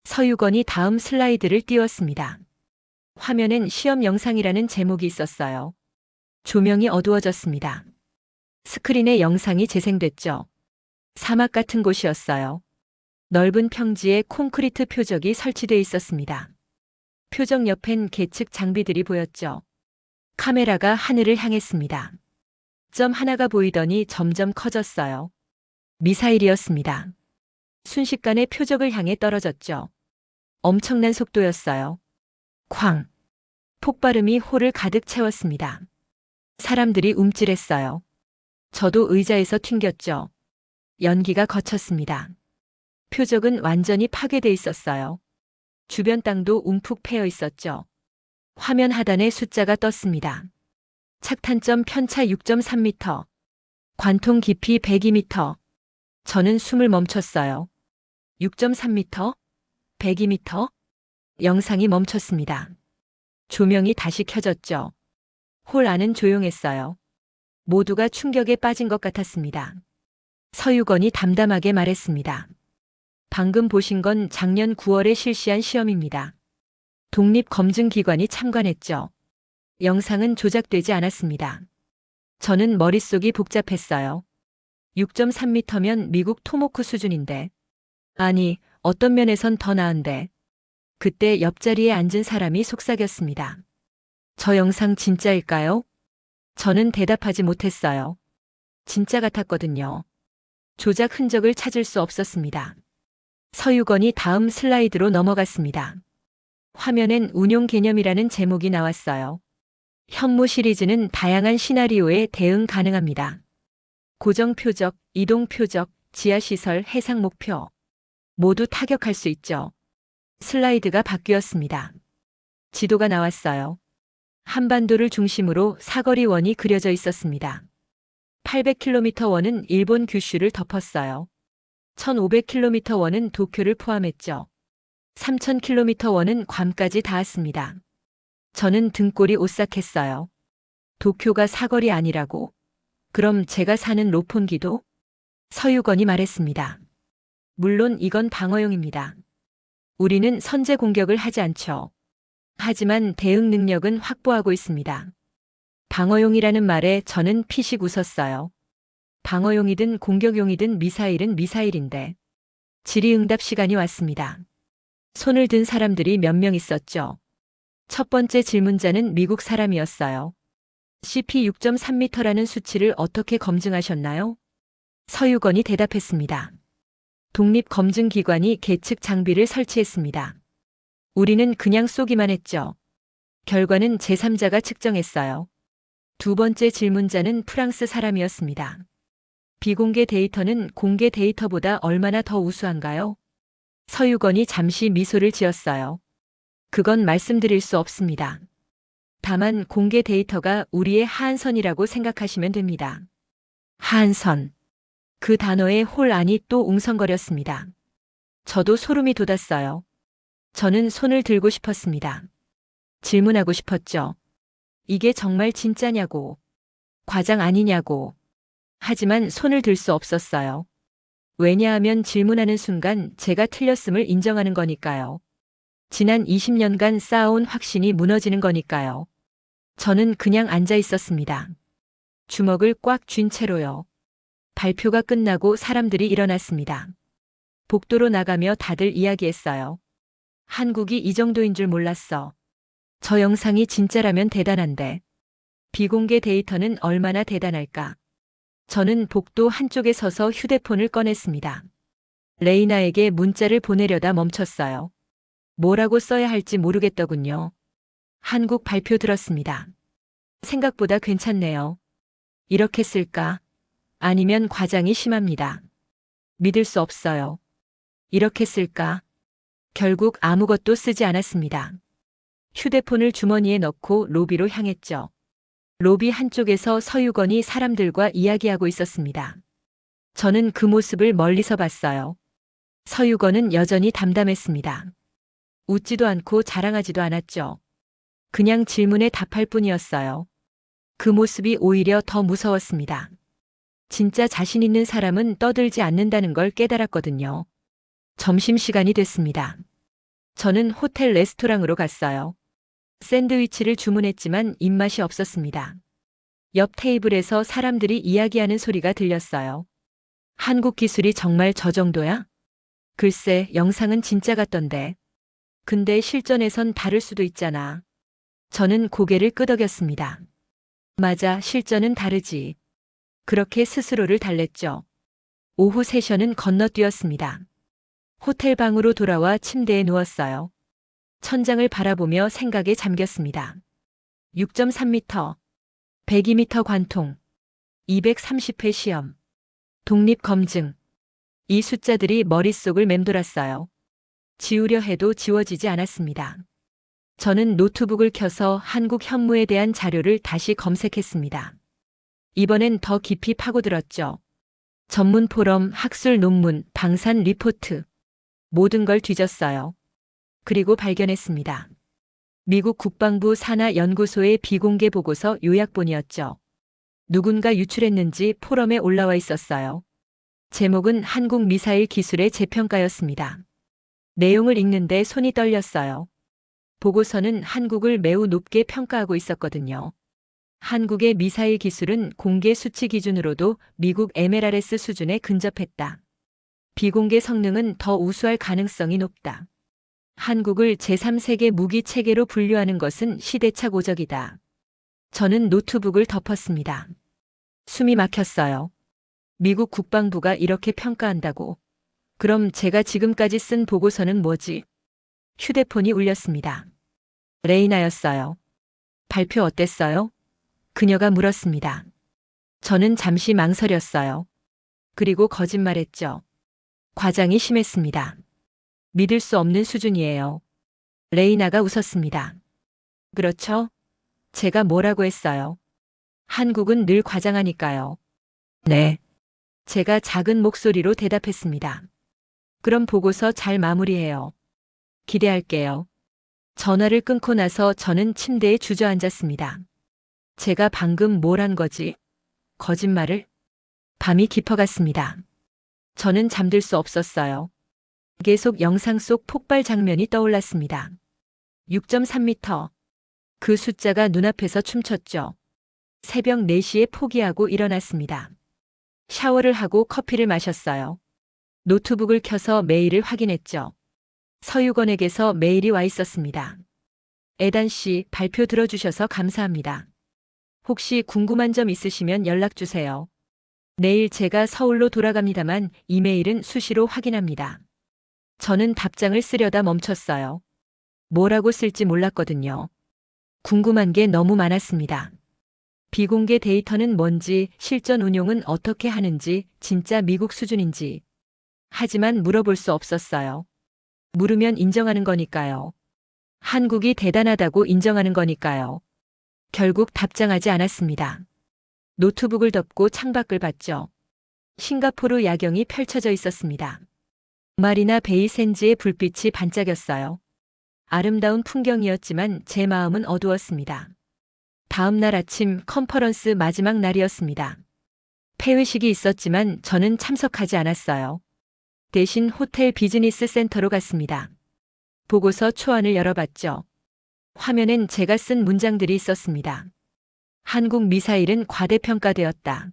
서유건이 다음 슬라이드를 띄웠습니다. 화면엔 시험 영상이라는 제목이 있었어요. 조명이 어두워졌습니다. 스크린에 영상이 재생됐죠. 사막 같은 곳이었어요. 넓은 평지에 콘크리트 표적이 설치돼 있었습니다. 표적 옆엔 계측 장비들이 보였죠. 카메라가 하늘을 향했습니다. 점 하나가 보이더니 점점 커졌어요. 미사일이었습니다. 순식간에 표적을 향해 떨어졌죠. 엄청난 속도였어요. 쾅! 폭발음이 홀을 가득 채웠습니다. 사람들이 움찔했어요. 저도 의자에서 튕겼죠. 연기가 거쳤습니다. 표적은 완전히 파괴돼 있었어요. 주변 땅도 움푹 패여 있었죠. 화면 하단에 숫자가 떴습니다. 착탄점 편차 6.3m, 관통 깊이 102m. 저는 숨을 멈췄어요. 6.3m? 102m? 영상이 멈췄습니다. 조명이 다시 켜졌죠. 홀 안은 조용했어요. 모두가 충격에 빠진 것 같았습니다. 서유건이 담담하게 말했습니다. 방금 보신 건 작년 9월에 실시한 시험입니다. 독립검증기관이 참관했죠. 영상은 조작되지 않았습니다. 저는 머릿속이 복잡했어요. 6.3m면 미국 토모크 수준인데. 아니, 어떤 면에선 더 나은데. 그때 옆자리에 앉은 사람이 속삭였습니다. 저 영상 진짜일까요? 저는 대답하지 못했어요. 진짜 같았거든요. 조작 흔적을 찾을 수 없었습니다. 서유건이 다음 슬라이드로 넘어갔습니다. 화면엔 운용 개념이라는 제목이 나왔어요. 현무 시리즈는 다양한 시나리오에 대응 가능합니다. 고정 표적, 이동 표적, 지하시설, 해상 목표. 모두 타격할 수 있죠. 슬라이드가 바뀌었습니다. 지도가 나왔어요. 한반도를 중심으로 사거리 원이 그려져 있었습니다. 800km 원은 일본 규슈를 덮었어요. 1500km 원은 도쿄를 포함했죠. 3000km 원은 괌까지 닿았습니다. 저는 등골이 오싹했어요. 도쿄가 사거리 아니라고? 그럼 제가 사는 로폰기도? 서유건이 말했습니다. 물론 이건 방어용입니다. 우리는 선제 공격을 하지 않죠. 하지만 대응 능력은 확보하고 있습니다. 방어용이라는 말에 저는 피식 웃었어요. 방어용이든 공격용이든 미사일은 미사일인데. 질의응답 시간이 왔습니다. 손을 든 사람들이 몇 명 있었죠. 첫 번째 질문자는 미국 사람이었어요. CP 6.3m라는 수치를 어떻게 검증하셨나요? 서유건이 대답했습니다. 독립검증기관이 계측 장비를 설치했습니다. 우리는 그냥 쏘기만 했죠. 결과는 제3자가 측정했어요. 두 번째 질문자는 프랑스 사람이었습니다. 비공개 데이터는 공개 데이터보다 얼마나 더 우수한가요? 서유건이 잠시 미소를 지었어요. 그건 말씀드릴 수 없습니다. 다만 공개 데이터가 우리의 하한선이라고 생각하시면 됩니다. 하한선. 그 단어에 홀 안이 또 웅성거렸습니다. 저도 소름이 돋았어요. 저는 손을 들고 싶었습니다. 질문하고 싶었죠. 이게 정말 진짜냐고. 과장 아니냐고. 하지만 손을 들 수 없었어요. 왜냐하면 질문하는 순간 제가 틀렸음을 인정하는 거니까요. 지난 20년간 쌓아온 확신이 무너지는 거니까요. 저는 그냥 앉아 있었습니다. 주먹을 꽉 쥔 채로요. 발표가 끝나고 사람들이 일어났습니다. 복도로 나가며 다들 이야기했어요. 한국이 이 정도인 줄 몰랐어. 저 영상이 진짜라면 대단한데. 비공개 데이터는 얼마나 대단할까? 저는 복도 한쪽에 서서 휴대폰을 꺼냈습니다. 레이나에게 문자를 보내려다 멈췄어요. 뭐라고 써야 할지 모르겠더군요. 한국 발표 들었습니다. 생각보다 괜찮네요. 이렇게 쓸까? 아니면 과장이 심합니다. 믿을 수 없어요. 이렇게 쓸까? 결국 아무것도 쓰지 않았습니다. 휴대폰을 주머니에 넣고 로비로 향했죠. 로비 한쪽에서 서유건이 사람들과 이야기하고 있었습니다. 저는 그 모습을 멀리서 봤어요. 서유건은 여전히 담담했습니다. 웃지도 않고 자랑하지도 않았죠. 그냥 질문에 답할 뿐이었어요. 그 모습이 오히려 더 무서웠습니다. 진짜 자신 있는 사람은 떠들지 않는다는 걸 깨달았거든요. 점심시간이 됐습니다. 저는 호텔 레스토랑으로 갔어요. 샌드위치를 주문했지만 입맛이 없었습니다. 옆 테이블에서 사람들이 이야기하는 소리가 들렸어요. 한국 기술이 정말 저 정도야? 글쎄, 영상은 진짜 같던데. 근데 실전에선 다를 수도 있잖아. 저는 고개를 끄덕였습니다. 맞아, 실전은 다르지. 그렇게 스스로를 달랬죠. 오후 세션은 건너뛰었습니다. 호텔 방으로 돌아와 침대에 누웠어요. 천장을 바라보며 생각에 잠겼습니다. 6.3m, 102m 관통, 230회 시험, 독립검증. 이 숫자들이 머릿속을 맴돌았어요. 지우려 해도 지워지지 않았습니다. 저는 노트북을 켜서 한국 현무에 대한 자료를 다시 검색했습니다. 이번엔 더 깊이 파고들었죠. 전문 포럼, 학술 논문, 방산 리포트. 모든 걸 뒤졌어요. 그리고 발견했습니다. 미국 국방부 산하 연구소의 비공개 보고서 요약본이었죠. 누군가 유출했는지 포럼에 올라와 있었어요. 제목은 한국 미사일 기술의 재평가였습니다. 내용을 읽는데 손이 떨렸어요. 보고서는 한국을 매우 높게 평가하고 있었거든요. 한국의 미사일 기술은 공개 수치 기준으로도 미국 MLRS 수준에 근접했다. 비공개 성능은 더 우수할 가능성이 높다. 한국을 제3세계 무기 체계로 분류하는 것은 시대착 오적이다. 저는 노트북을 덮었습니다. 숨이 막혔어요. 미국 국방부가 이렇게 평가한다고. 그럼 제가 지금까지 쓴 보고서는 뭐지? 휴대폰이 울렸습니다. 레이나였어요. 발표 어땠어요? 그녀가 물었습니다. 저는 잠시 망설였어요. 그리고 거짓말했죠. 과장이 심했습니다. 믿을 수 없는 수준이에요. 레이나가 웃었습니다. 그렇죠? 제가 뭐라고 했어요? 한국은 늘 과장하니까요. 네. 제가 작은 목소리로 대답했습니다. 그럼 보고서 잘 마무리해요. 기대할게요. 전화를 끊고 나서 저는 침대에 주저앉았습니다. 제가 방금 뭘 한 거지? 거짓말을? 밤이 깊어갔습니다. 저는 잠들 수 없었어요. 계속 영상 속 폭발 장면이 떠올랐습니다. 6.3m. 그 숫자가 눈앞에서 춤췄죠. 새벽 4시에 포기하고 일어났습니다. 샤워를 하고 커피를 마셨어요. 노트북을 켜서 메일을 확인했죠. 서유건에게서 메일이 와 있었습니다. 에단 씨, 발표 들어주셔서 감사합니다. 혹시 궁금한 점 있으시면 연락 주세요. 내일 제가 서울로 돌아갑니다만 이메일은 수시로 확인합니다. 저는 답장을 쓰려다 멈췄어요. 뭐라고 쓸지 몰랐거든요. 궁금한 게 너무 많았습니다. 비공개 데이터는 뭔지, 실전 운용은 어떻게 하는지, 진짜 미국 수준인지. 하지만 물어볼 수 없었어요. 물으면 인정하는 거니까요. 한국이 대단하다고 인정하는 거니까요. 결국 답장하지 않았습니다. 노트북을 덮고 창밖을 봤죠. 싱가포르 야경이 펼쳐져 있었습니다. 마리나 베이 샌즈의 불빛이 반짝였어요. 아름다운 풍경이었지만 제 마음은 어두웠습니다. 다음 날 아침 컨퍼런스 마지막 날이었습니다. 폐회식이 있었지만 저는 참석하지 않았어요. 대신 호텔 비즈니스 센터로 갔습니다. 보고서 초안을 열어봤죠. 화면엔 제가 쓴 문장들이 있었습니다. 한국 미사일은 과대평가되었다.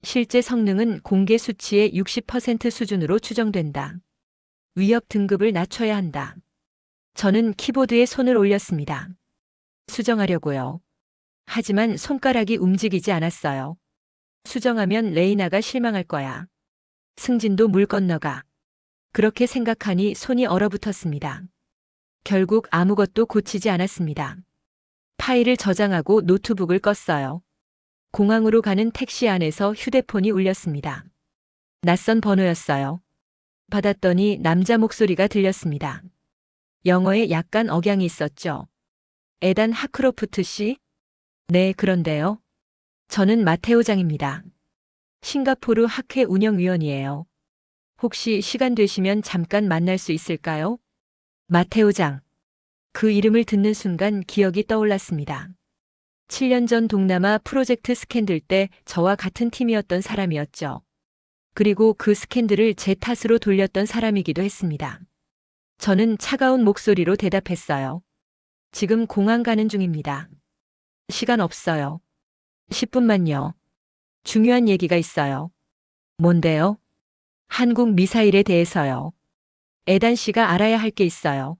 실제 성능은 공개 수치의 60% 수준으로 추정된다. 위협 등급을 낮춰야 한다. 저는 키보드에 손을 올렸습니다. 수정하려고요. 하지만 손가락이 움직이지 않았어요. 수정하면 레이나가 실망할 거야. 승진도 물 건너가. 그렇게 생각하니 손이 얼어붙었습니다. 결국 아무것도 고치지 않았습니다. 파일을 저장하고 노트북을 껐어요. 공항으로 가는 택시 안에서 휴대폰이 울렸습니다. 낯선 번호였어요. 받았더니 남자 목소리가 들렸습니다. 영어에 약간 억양이 있었죠. 에단 하크로프트 씨? 네, 그런데요. 저는 마테오장입니다. 싱가포르 학회 운영위원이에요. 혹시 시간 되시면 잠깐 만날 수 있을까요? 마테오장. 그 이름을 듣는 순간 기억이 떠올랐습니다. 7년 전 동남아 프로젝트 스캔들 때 저와 같은 팀이었던 사람이었죠. 그리고 그 스캔들을 제 탓으로 돌렸던 사람이기도 했습니다. 저는 차가운 목소리로 대답했어요. 지금 공항 가는 중입니다. 시간 없어요. 10분만요. 중요한 얘기가 있어요. 뭔데요? 한국 미사일에 대해서요. 에단 씨가 알아야 할 게 있어요.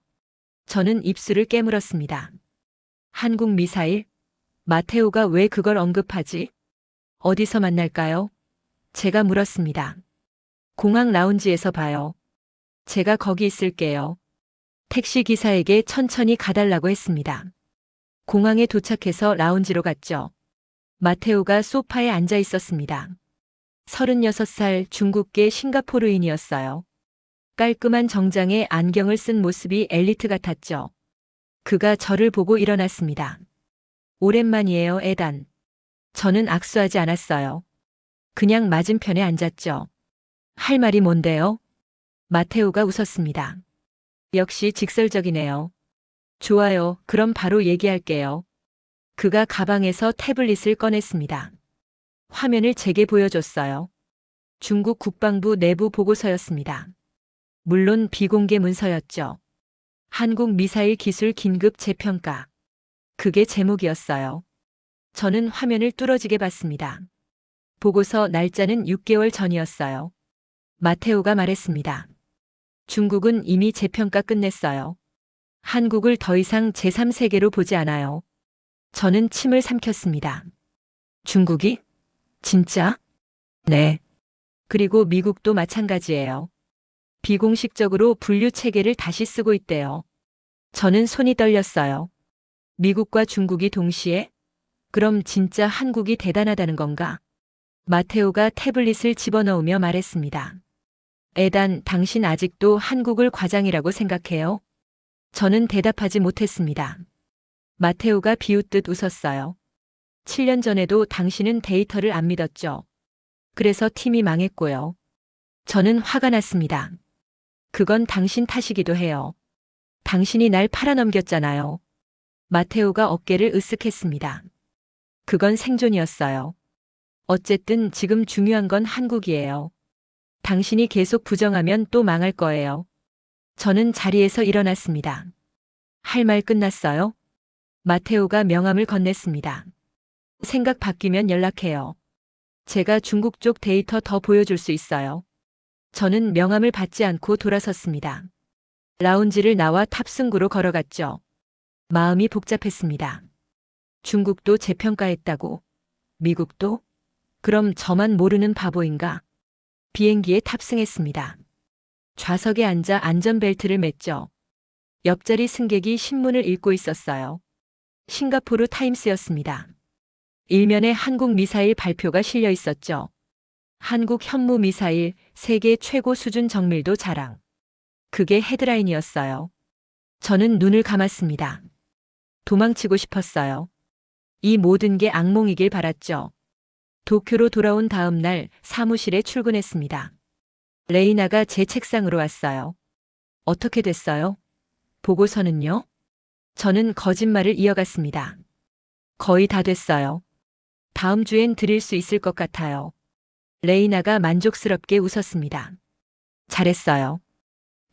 저는 입술을 깨물었습니다. 한국 미사일? 마테오가 왜 그걸 언급하지? 어디서 만날까요? 제가 물었습니다. 공항 라운지에서 봐요. 제가 거기 있을게요. 택시 기사에게 천천히 가달라고 했습니다. 공항에 도착해서 라운지로 갔죠. 마테오가 소파에 앉아 있었습니다. 36살 중국계 싱가포르인이었어요. 깔끔한 정장에 안경을 쓴 모습이 엘리트 같았죠. 그가 저를 보고 일어났습니다. 오랜만이에요, 에단. 저는 악수하지 않았어요. 그냥 맞은편에 앉았죠. 할 말이 뭔데요? 마테오가 웃었습니다. 역시 직설적이네요. 좋아요. 그럼 바로 얘기할게요. 그가 가방에서 태블릿을 꺼냈습니다. 화면을 제게 보여줬어요. 중국 국방부 내부 보고서였습니다. 물론 비공개 문서였죠. 한국 미사일 기술 긴급 재평가. 그게 제목이었어요. 저는 화면을 뚫어지게 봤습니다. 보고서 날짜는 6개월 전이었어요. 마테오가 말했습니다. 중국은 이미 재평가 끝냈어요. 한국을 더 이상 제3세계로 보지 않아요. 저는 침을 삼켰습니다. 중국이? 진짜? 네. 그리고 미국도 마찬가지예요. 비공식적으로 분류 체계를 다시 쓰고 있대요. 저는 손이 떨렸어요. 미국과 중국이 동시에? 그럼 진짜 한국이 대단하다는 건가? 마테오가 태블릿을 집어넣으며 말했습니다. 에단, 당신 아직도 한국을 과장이라고 생각해요? 저는 대답하지 못했습니다. 마테오가 비웃듯 웃었어요. 7년 전에도 당신은 데이터를 안 믿었죠. 그래서 팀이 망했고요. 저는 화가 났습니다. 그건 당신 탓이기도 해요. 당신이 날 팔아넘겼잖아요. 마테오가 어깨를 으쓱했습니다. 그건 생존이었어요. 어쨌든 지금 중요한 건 한국이에요. 당신이 계속 부정하면 또 망할 거예요. 저는 자리에서 일어났습니다. 할 말 끝났어요? 마테오가 명함을 건넸습니다. 생각 바뀌면 연락해요. 제가 중국 쪽 데이터 더 보여줄 수 있어요. 저는 명함을 받지 않고 돌아섰습니다. 라운지를 나와 탑승구로 걸어갔죠. 마음이 복잡했습니다. 중국도 재평가했다고? 미국도? 그럼 저만 모르는 바보인가? 비행기에 탑승했습니다. 좌석에 앉아 안전벨트를 맸죠. 옆자리 승객이 신문을 읽고 있었어요. 싱가포르 타임스였습니다. 일면에 한국 미사일 발표가 실려 있었죠. 한국 현무 미사일 세계 최고 수준 정밀도 자랑. 그게 헤드라인이었어요. 저는 눈을 감았습니다. 도망치고 싶었어요. 이 모든 게 악몽이길 바랐죠. 도쿄로 돌아온 다음 날 사무실에 출근했습니다. 레이나가 제 책상으로 왔어요. 어떻게 됐어요? 보고서는요? 저는 거짓말을 이어갔습니다. 거의 다 됐어요. 다음 주엔 드릴 수 있을 것 같아요. 레이나가 만족스럽게 웃었습니다. 잘했어요.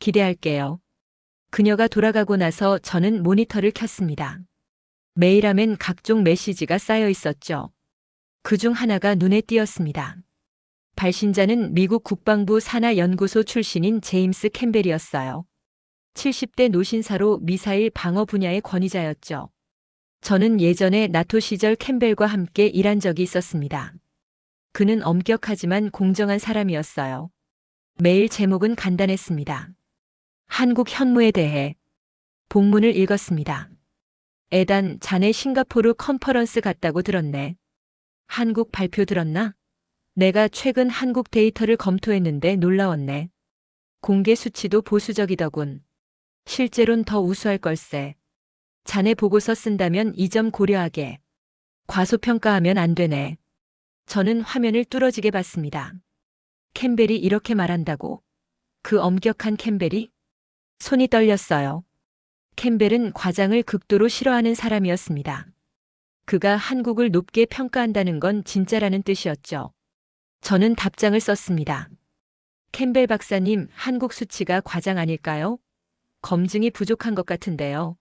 기대할게요. 그녀가 돌아가고 나서 저는 모니터를 켰습니다. 메일함엔 각종 메시지가 쌓여 있었죠. 그중 하나가 눈에 띄었습니다. 발신자는 미국 국방부 산하연구소 출신인 제임스 캠벨이었어요. 70대 노신사로 미사일 방어 분야의 권위자였죠. 저는 예전에 나토 시절 캠벨과 함께 일한 적이 있었습니다. 그는 엄격하지만 공정한 사람이었어요. 메일 제목은 간단했습니다. 한국 현무에 대해. 본문을 읽었습니다. 에단, 자네 싱가포르 컨퍼런스 갔다고 들었네. 한국 발표 들었나? 내가 최근 한국 데이터를 검토했는데 놀라웠네. 공개 수치도 보수적이더군. 실제론 더 우수할 걸세. 자네 보고서 쓴다면 이 점 고려하게. 과소평가하면 안 되네. 저는 화면을 뚫어지게 봤습니다. 캠벨이 이렇게 말한다고? 그 엄격한 캠벨이? 손이 떨렸어요. 캠벨은 과장을 극도로 싫어하는 사람이었습니다. 그가 한국을 높게 평가한다는 건 진짜라는 뜻이었죠. 저는 답장을 썼습니다. 캠벨 박사님, 한국 수치가 과장 아닐까요? 검증이 부족한 것 같은데요.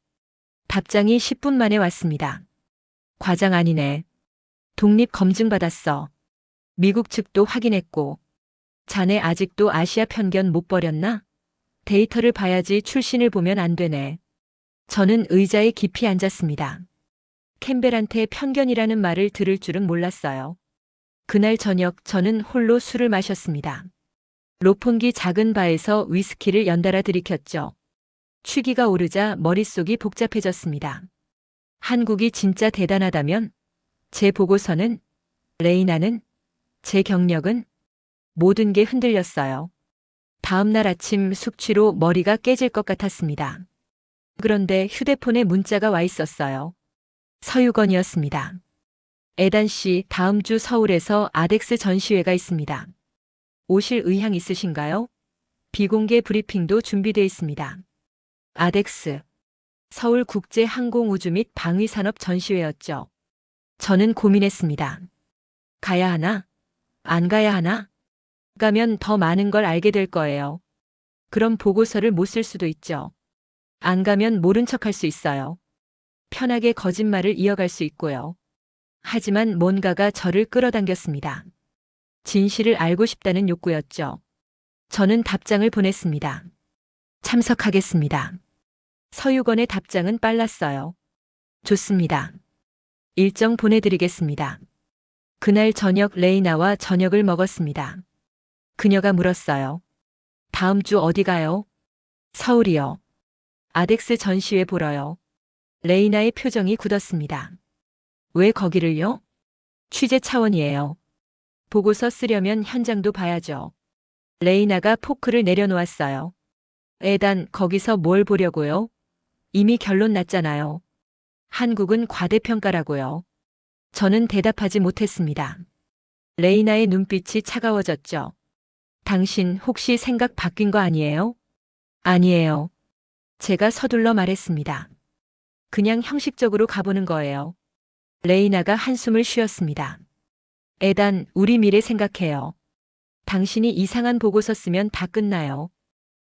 답장이 10분 만에 왔습니다. 과장 아니네. 독립 검증 받았어. 미국 측도 확인했고. 자네 아직도 아시아 편견 못 버렸나? 데이터를 봐야지 출신을 보면 안 되네. 저는 의자에 깊이 앉았습니다. 캠벨한테 편견이라는 말을 들을 줄은 몰랐어요. 그날 저녁 저는 홀로 술을 마셨습니다. 로폰기 작은 바에서 위스키를 연달아 들이켰죠. 취기가 오르자 머릿속이 복잡해졌습니다. 한국이 진짜 대단하다면? 제 보고서는? 레이나는? 제 경력은? 모든 게 흔들렸어요. 다음 날 아침 숙취로 머리가 깨질 것 같았습니다. 그런데 휴대폰에 문자가 와 있었어요. 서유건이었습니다. 에단 씨, 다음 주 서울에서 아덱스 전시회가 있습니다. 오실 의향 있으신가요? 비공개 브리핑도 준비되어 있습니다. 아덱스. 서울국제항공우주 및 방위산업 전시회였죠. 저는 고민했습니다. 가야 하나? 안 가야 하나? 가면 더 많은 걸 알게 될 거예요. 그럼 보고서를 못 쓸 수도 있죠. 안 가면 모른 척할 수 있어요. 편하게 거짓말을 이어갈 수 있고요. 하지만 뭔가가 저를 끌어당겼습니다. 진실을 알고 싶다는 욕구였죠. 저는 답장을 보냈습니다. 참석하겠습니다. 서유건의 답장은 빨랐어요. 좋습니다. 일정 보내드리겠습니다. 그날 저녁 레이나와 저녁을 먹었습니다. 그녀가 물었어요. 다음 주 어디 가요? 서울이요. 아덱스 전시회 보러요. 레이나의 표정이 굳었습니다. 왜 거기를요? 취재 차원이에요. 보고서 쓰려면 현장도 봐야죠. 레이나가 포크를 내려놓았어요. 에단, 거기서 뭘 보려고요? 이미 결론 났잖아요. 한국은 과대평가라고요. 저는 대답하지 못했습니다. 레이나의 눈빛이 차가워졌죠. 당신 혹시 생각 바뀐 거 아니에요? 아니에요. 제가 서둘러 말했습니다. 그냥 형식적으로 가보는 거예요. 레이나가 한숨을 쉬었습니다. 에단, 우리 미래 생각해요. 당신이 이상한 보고서 쓰면 다 끝나요.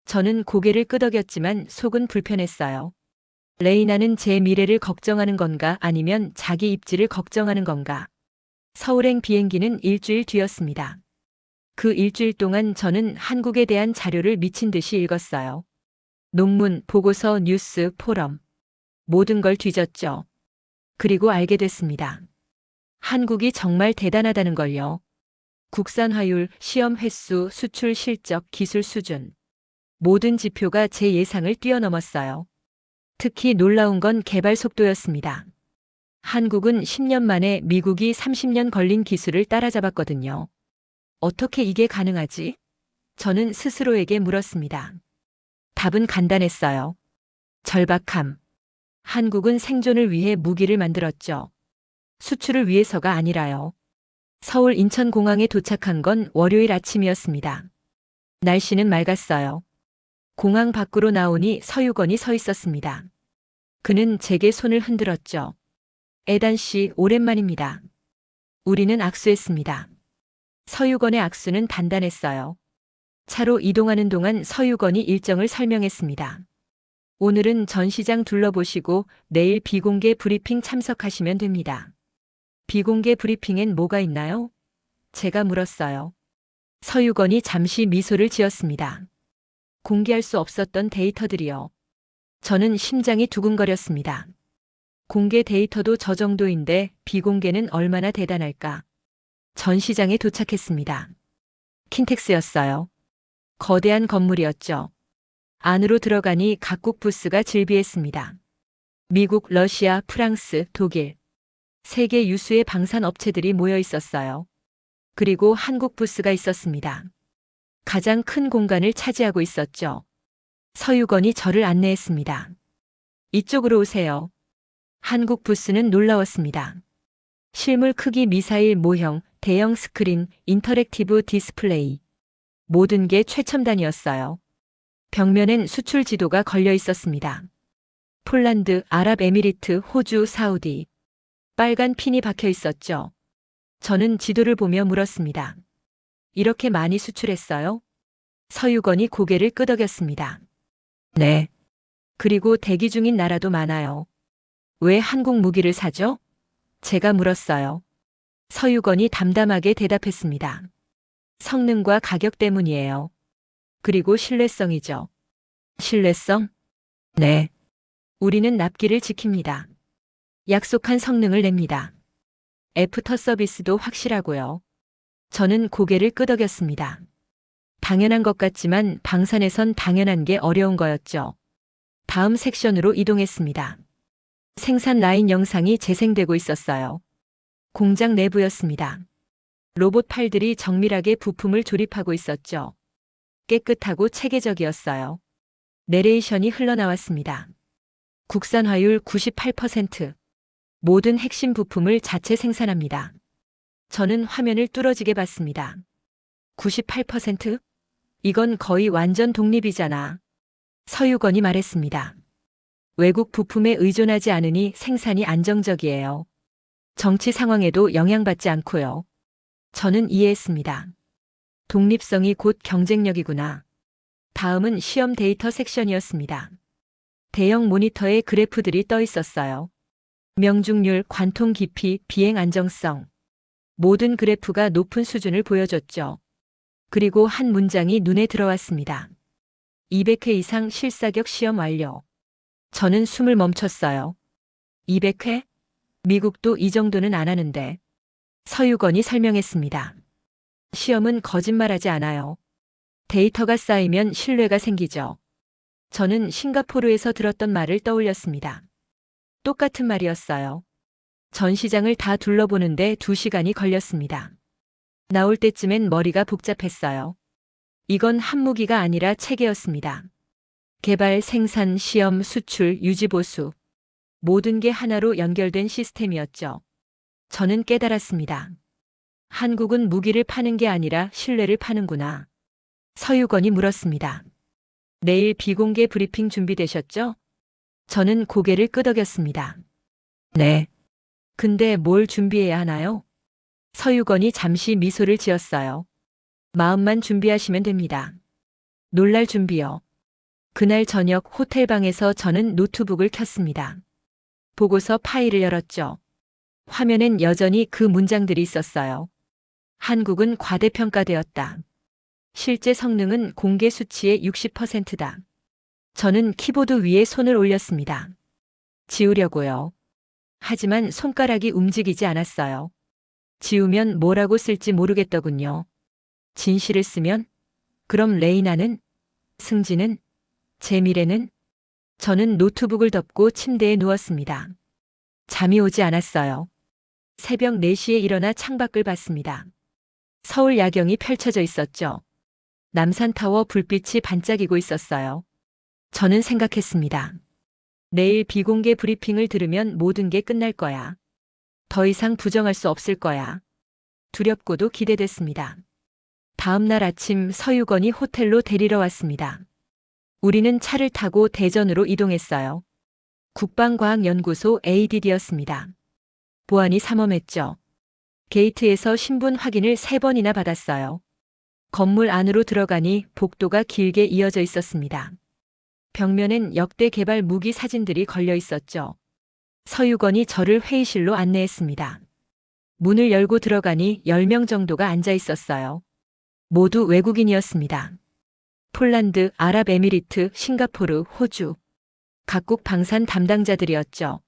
저는 고개를 끄덕였지만 속은 불편했어요. 레이나는 제 미래를 걱정하는 건가 아니면 자기 입지를 걱정하는 건가. 서울행 비행기는 일주일 뒤였습니다. 그 일주일 동안 저는 한국에 대한 자료를 미친 듯이 읽었어요. 논문, 보고서, 뉴스, 포럼. 모든 걸 뒤졌죠. 그리고 알게 됐습니다. 한국이 정말 대단하다는 걸요. 국산화율, 시험 횟수, 수출 실적, 기술 수준. 모든 지표가 제 예상을 뛰어넘었어요. 특히 놀라운 건 개발 속도였습니다. 한국은 10년 만에 미국이 30년 걸린 기술을 따라잡았거든요. 어떻게 이게 가능하지? 저는 스스로에게 물었습니다. 답은 간단했어요. 절박함. 한국은 생존을 위해 무기를 만들었죠. 수출을 위해서가 아니라요. 서울 인천공항에 도착한 건 월요일 아침이었습니다. 날씨는 맑았어요. 공항 밖으로 나오니 서유건이 서 있었습니다. 그는 제게 손을 흔들었죠. 에단 씨, 오랜만입니다. 우리는 악수했습니다. 서유건의 악수는 단단했어요. 차로 이동하는 동안 서유건이 일정을 설명했습니다. 오늘은 전시장 둘러보시고 내일 비공개 브리핑 참석하시면 됩니다. 비공개 브리핑엔 뭐가 있나요? 제가 물었어요. 서유건이 잠시 미소를 지었습니다. 공개할 수 없었던 데이터들이요. 저는 심장이 두근거렸습니다. 공개 데이터도 저 정도인데 비공개는 얼마나 대단할까. 전시장에 도착했습니다. 킨텍스였어요. 거대한 건물이었죠. 안으로 들어가니 각국 부스가 즐비했습니다. 미국, 러시아, 프랑스, 독일. 세계 유수의 방산 업체들이 모여 있었어요. 그리고 한국 부스가 있었습니다. 가장 큰 공간을 차지하고 있었죠. 서유건이 저를 안내했습니다. 이쪽으로 오세요. 한국 부스는 놀라웠습니다. 실물 크기 미사일 모형, 대형 스크린, 인터랙티브 디스플레이. 모든 게 최첨단이었어요. 벽면엔 수출 지도가 걸려 있었습니다. 폴란드, 아랍에미리트, 호주, 사우디. 빨간 핀이 박혀 있었죠. 저는 지도를 보며 물었습니다. 이렇게 많이 수출했어요? 서유건이 고개를 끄덕였습니다. 네. 그리고 대기 중인 나라도 많아요. 왜 한국 무기를 사죠? 제가 물었어요. 서유건이 담담하게 대답했습니다. 성능과 가격 때문이에요. 그리고 신뢰성이죠. 신뢰성? 네. 우리는 납기를 지킵니다. 약속한 성능을 냅니다. 애프터 서비스도 확실하고요. 저는 고개를 끄덕였습니다. 당연한 것 같지만 방산에선 당연한 게 어려운 거였죠. 다음 섹션으로 이동했습니다. 생산 라인 영상이 재생되고 있었어요. 공장 내부였습니다. 로봇 팔들이 정밀하게 부품을 조립하고 있었죠. 깨끗하고 체계적이었어요. 내레이션이 흘러나왔습니다. 국산화율 98%. 모든 핵심 부품을 자체 생산합니다. 저는 화면을 뚫어지게 봤습니다. 98%? 이건 거의 완전 독립이잖아. 서유건이 말했습니다. 외국 부품에 의존하지 않으니 생산이 안정적이에요. 정치 상황에도 영향받지 않고요. 저는 이해했습니다. 독립성이 곧 경쟁력이구나. 다음은 시험 데이터 섹션이었습니다. 대형 모니터에 그래프들이 떠 있었어요. 명중률, 관통 깊이, 비행 안정성. 모든 그래프가 높은 수준을 보여줬죠. 그리고 한 문장이 눈에 들어왔습니다. 200회 이상 실사격 시험 완료. 저는 숨을 멈췄어요. 200회? 미국도 이 정도는 안 하는데. 서유건이 설명했습니다. 시험은 거짓말하지 않아요. 데이터가 쌓이면 신뢰가 생기죠. 저는 싱가포르에서 들었던 말을 떠올렸습니다. 똑같은 말이었어요. 전시장을 다 둘러보는데 2시간이 걸렸습니다. 나올 때쯤엔 머리가 복잡했어요. 이건 한 무기가 아니라 체계였습니다. 개발, 생산, 시험, 수출, 유지, 보수. 모든 게 하나로 연결된 시스템이었죠. 저는 깨달았습니다. 한국은 무기를 파는 게 아니라 신뢰를 파는구나. 서유건이 물었습니다. 내일 비공개 브리핑 준비되셨죠? 저는 고개를 끄덕였습니다. 네. 근데 뭘 준비해야 하나요? 서유건이 잠시 미소를 지었어요. 마음만 준비하시면 됩니다. 놀랄 준비요. 그날 저녁 호텔방에서 저는 노트북을 켰습니다. 보고서 파일을 열었죠. 화면엔 여전히 그 문장들이 있었어요. 한국은 과대평가되었다. 실제 성능은 공개 수치의 60%다. 저는 키보드 위에 손을 올렸습니다. 지우려고요. 하지만 손가락이 움직이지 않았어요. 지우면 뭐라고 쓸지 모르겠더군요. 진실을 쓰면? 그럼 레이나는? 승진은? 제 미래는? 저는 노트북을 덮고 침대에 누웠습니다. 잠이 오지 않았어요. 새벽 4시에 일어나 창밖을 봤습니다. 서울 야경이 펼쳐져 있었죠. 남산타워 불빛이 반짝이고 있었어요. 저는 생각했습니다. 내일 비공개 브리핑을 들으면 모든 게 끝날 거야. 더 이상 부정할 수 없을 거야. 두렵고도 기대됐습니다. 다음 날 아침 서유건이 호텔로 데리러 왔습니다. 우리는 차를 타고 대전으로 이동했어요. 국방과학연구소 ADD였습니다. 보안이 삼엄했죠. 게이트에서 신분 확인을 3번이나 받았어요. 건물 안으로 들어가니 복도가 길게 이어져 있었습니다. 벽면엔 역대 개발 무기 사진들이 걸려 있었죠. 서유건이 저를 회의실로 안내했습니다. 문을 열고 들어가니 10명 정도가 앉아 있었어요. 모두 외국인이었습니다. 폴란드, 아랍에미리트, 싱가포르, 호주. 각국 방산 담당자들이었죠.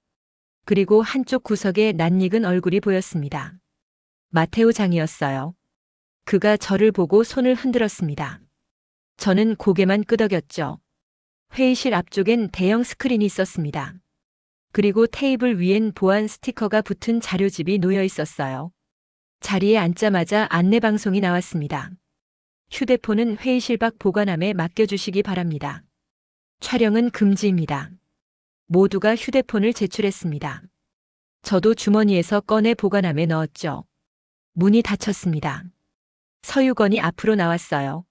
그리고 한쪽 구석에 낯익은 얼굴이 보였습니다. 마테오 장이었어요. 그가 저를 보고 손을 흔들었습니다. 저는 고개만 끄덕였죠. 회의실 앞쪽엔 대형 스크린이 있었습니다. 그리고 테이블 위엔 보안 스티커가 붙은 자료집이 놓여 있었어요. 자리에 앉자마자 안내방송이 나왔습니다. 휴대폰은 회의실 밖 보관함에 맡겨주시기 바랍니다. 촬영은 금지입니다. 모두가 휴대폰을 제출했습니다. 저도 주머니에서 꺼내 보관함에 넣었죠. 문이 닫혔습니다. 서유건이 앞으로 나왔어요.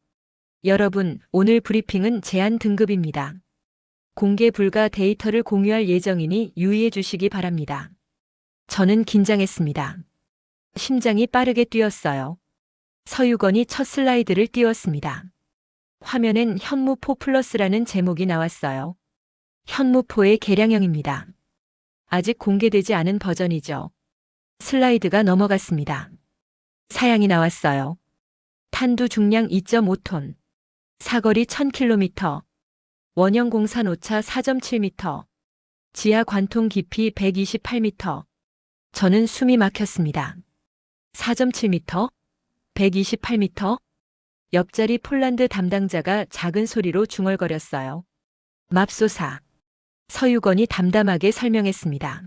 여러분, 오늘 브리핑은 제한 등급입니다. 공개 불가 데이터를 공유할 예정이니 유의해 주시기 바랍니다. 저는 긴장했습니다. 심장이 빠르게 뛰었어요. 서유건이 첫 슬라이드를 띄웠습니다. 화면엔 현무4 플러스라는 제목이 나왔어요. 현무4의 개량형입니다. 아직 공개되지 않은 버전이죠. 슬라이드가 넘어갔습니다. 사양이 나왔어요. 탄두 중량 2.5톤. 사거리 1000km. 원형 공산 오차 4.7m. 지하 관통 깊이 128m. 저는 숨이 막혔습니다. 4.7m? 128m? 옆자리 폴란드 담당자가 작은 소리로 중얼거렸어요. 맙소사. 서유건이 담담하게 설명했습니다.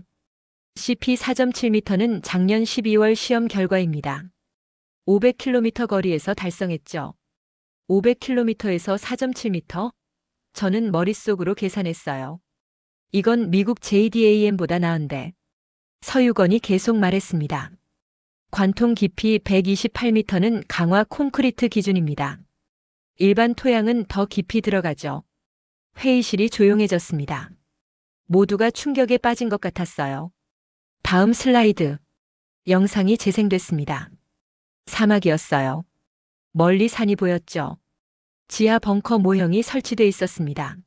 CP 4.7m는 작년 12월 시험 결과입니다. 500km 거리에서 달성했죠. 500km에서 4.7m? 저는 머릿속으로 계산했어요. 이건 미국 JDAM보다 나은데. 서유건이 계속 말했습니다. 관통 깊이 128m는 강화 콘크리트 기준입니다. 일반 토양은 더 깊이 들어가죠. 회의실이 조용해졌습니다. 모두가 충격에 빠진 것 같았어요. 다음 슬라이드. 영상이 재생됐습니다. 사막이었어요. 멀리 산이 보였죠. 지하 벙커 모형이 설치돼 있었습니다.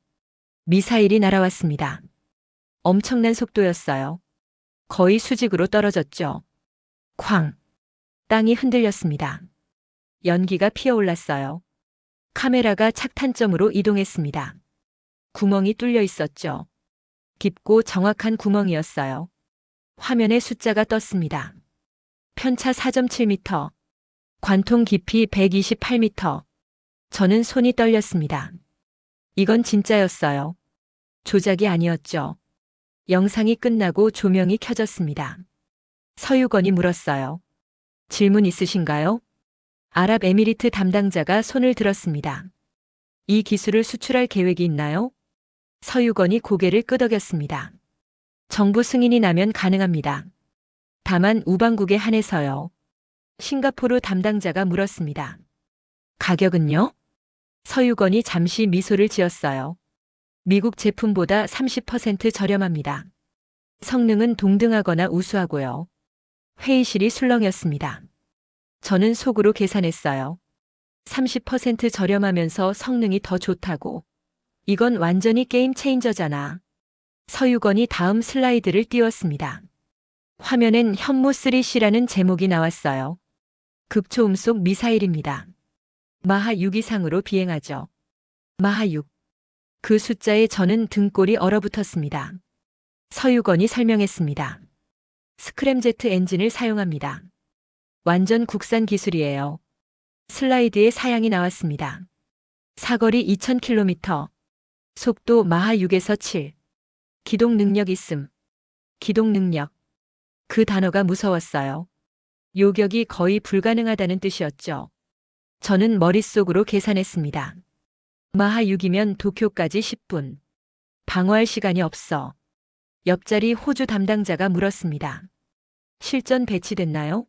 미사일이 날아왔습니다. 엄청난 속도였어요. 거의 수직으로 떨어졌죠. 쾅! 땅이 흔들렸습니다. 연기가 피어올랐어요. 카메라가 착탄점으로 이동했습니다. 구멍이 뚫려 있었죠. 깊고 정확한 구멍이었어요. 화면에 숫자가 떴습니다. 편차 4.7m, 관통 깊이 128m. 저는 손이 떨렸습니다. 이건 진짜였어요. 조작이 아니었죠. 영상이 끝나고 조명이 켜졌습니다. 서유건이 물었어요. 질문 있으신가요? 아랍에미리트 담당자가 손을 들었습니다. 이 기술을 수출할 계획이 있나요? 서유건이 고개를 끄덕였습니다. 정부 승인이 나면 가능합니다. 다만 우방국에 한해서요. 싱가포르 담당자가 물었습니다. 가격은요? 서유건이 잠시 미소를 지었어요. 미국 제품보다 30% 저렴합니다. 성능은 동등하거나 우수하고요. 회의실이 술렁였습니다. 저는 속으로 계산했어요. 30% 저렴하면서 성능이 더 좋다고. 이건 완전히 게임 체인저잖아. 서유건이 다음 슬라이드를 띄웠습니다. 화면엔 현무 3C라는 제목이 나왔어요. 극초음속 미사일입니다. 마하 6 이상으로 비행하죠. 마하 6. 그 숫자에 저는 등골이 얼어붙었습니다. 서유건이 설명했습니다. 스크램제트 엔진을 사용합니다. 완전 국산 기술이에요. 슬라이드에 사양이 나왔습니다. 사거리 2000km. 속도 마하 6에서 7. 기동 능력 있음. 기동 능력. 그 단어가 무서웠어요. 요격이 거의 불가능하다는 뜻이었죠. 저는 머릿속으로 계산했습니다. 마하 6이면 도쿄까지 10분. 방어할 시간이 없어. 옆자리 호주 담당자가 물었습니다. 실전 배치됐나요?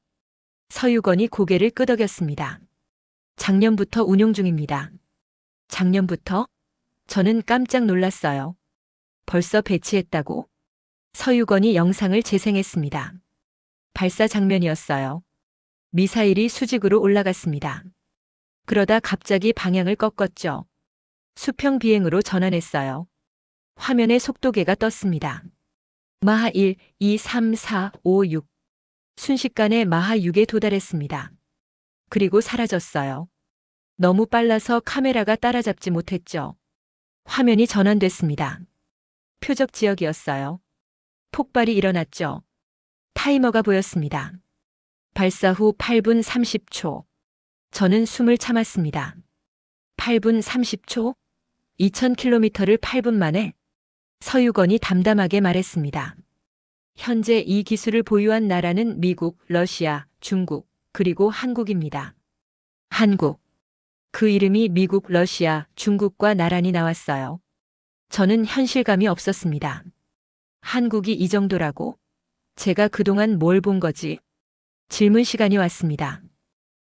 서유건이 고개를 끄덕였습니다. 작년부터 운용 중입니다. 작년부터? 저는 깜짝 놀랐어요. 벌써 배치했다고? 서유건이 영상을 재생했습니다. 발사 장면이었어요. 미사일이 수직으로 올라갔습니다. 그러다 갑자기 방향을 꺾었죠. 수평 비행으로 전환했어요. 화면에 속도계가 떴습니다. 마하 1, 2, 3, 4, 5, 6. 순식간에 마하 6에 도달했습니다. 그리고 사라졌어요. 너무 빨라서 카메라가 따라잡지 못했죠. 화면이 전환됐습니다. 표적 지역이었어요. 폭발이 일어났죠. 타이머가 보였습니다. 발사 후 8분 30초. 저는 숨을 참았습니다. 8분 30초? 2000km를 8분 만에? 서유건이 담담하게 말했습니다. 현재 이 기술을 보유한 나라는 미국, 러시아, 중국, 그리고 한국입니다. 한국. 그 이름이 미국, 러시아, 중국과 나란히 나왔어요. 저는 현실감이 없었습니다. 한국이 이 정도라고? 제가 그동안 뭘 본 거지? 질문 시간이 왔습니다.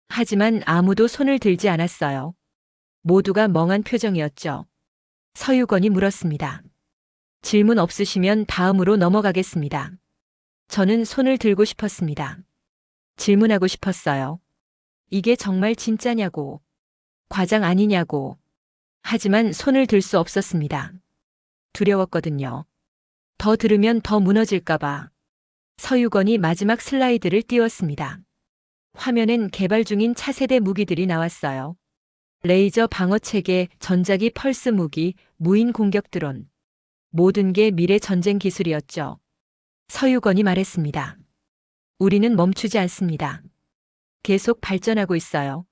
하지만 아무도 손을 들지 않았어요. 모두가 멍한 표정이었죠. 서유건이 물었습니다. 질문 없으시면 다음으로 넘어가겠습니다. 저는 손을 들고 싶었습니다. 질문하고 싶었어요. 이게 정말 진짜냐고. 과장 아니냐고. 하지만 손을 들 수 없었습니다. 두려웠거든요. 더 들으면 더 무너질까봐. 서유건이 마지막 슬라이드를 띄웠습니다. 화면엔 개발 중인 차세대 무기들이 나왔어요. 레이저 방어체계, 전자기 펄스 무기, 무인 공격 드론. 모든 게 미래 전쟁 기술이었죠. 서유건이 말했습니다. 우리는 멈추지 않습니다. 계속 발전하고 있어요.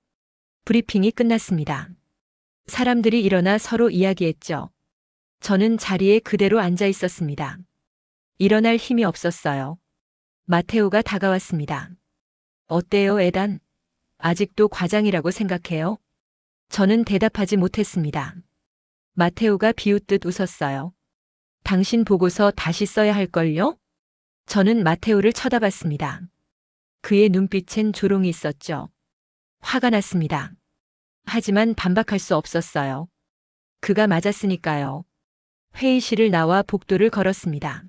브리핑이 끝났습니다. 사람들이 일어나 서로 이야기했죠. 저는 자리에 그대로 앉아 있었습니다. 일어날 힘이 없었어요. 마테오가 다가왔습니다. 어때요, 에단? 아직도 과장이라고 생각해요? 저는 대답하지 못했습니다. 마테오가 비웃듯 웃었어요. 당신 보고서 다시 써야 할걸요? 저는 마테오를 쳐다봤습니다. 그의 눈빛엔 조롱이 있었죠. 화가 났습니다. 하지만 반박할 수 없었어요. 그가 맞았으니까요. 회의실을 나와 복도를 걸었습니다.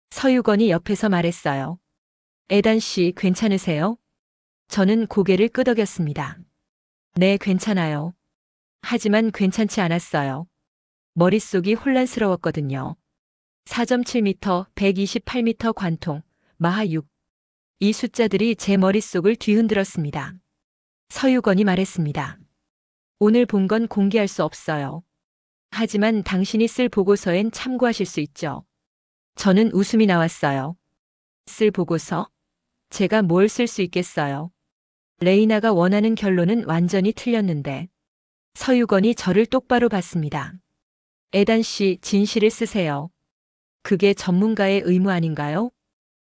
서유건이 옆에서 말했어요. 에단 씨, 괜찮으세요? 저는 고개를 끄덕였습니다. 네, 괜찮아요. 하지만 괜찮지 않았어요. 머릿속이 혼란스러웠거든요. 4.7m, 128m 관통, 마하 6. 이 숫자들이 제 머릿속을 뒤흔들었습니다. 서유건이 말했습니다. 오늘 본 건 공개할 수 없어요. 하지만 당신이 쓸 보고서엔 참고하실 수 있죠. 저는 웃음이 나왔어요. 쓸 보고서? 제가 뭘 쓸 수 있겠어요. 레이나가 원하는 결론은 완전히 틀렸는데. 서유건이 저를 똑바로 봤습니다. 에단 씨, 진실을 쓰세요. 그게 전문가의 의무 아닌가요?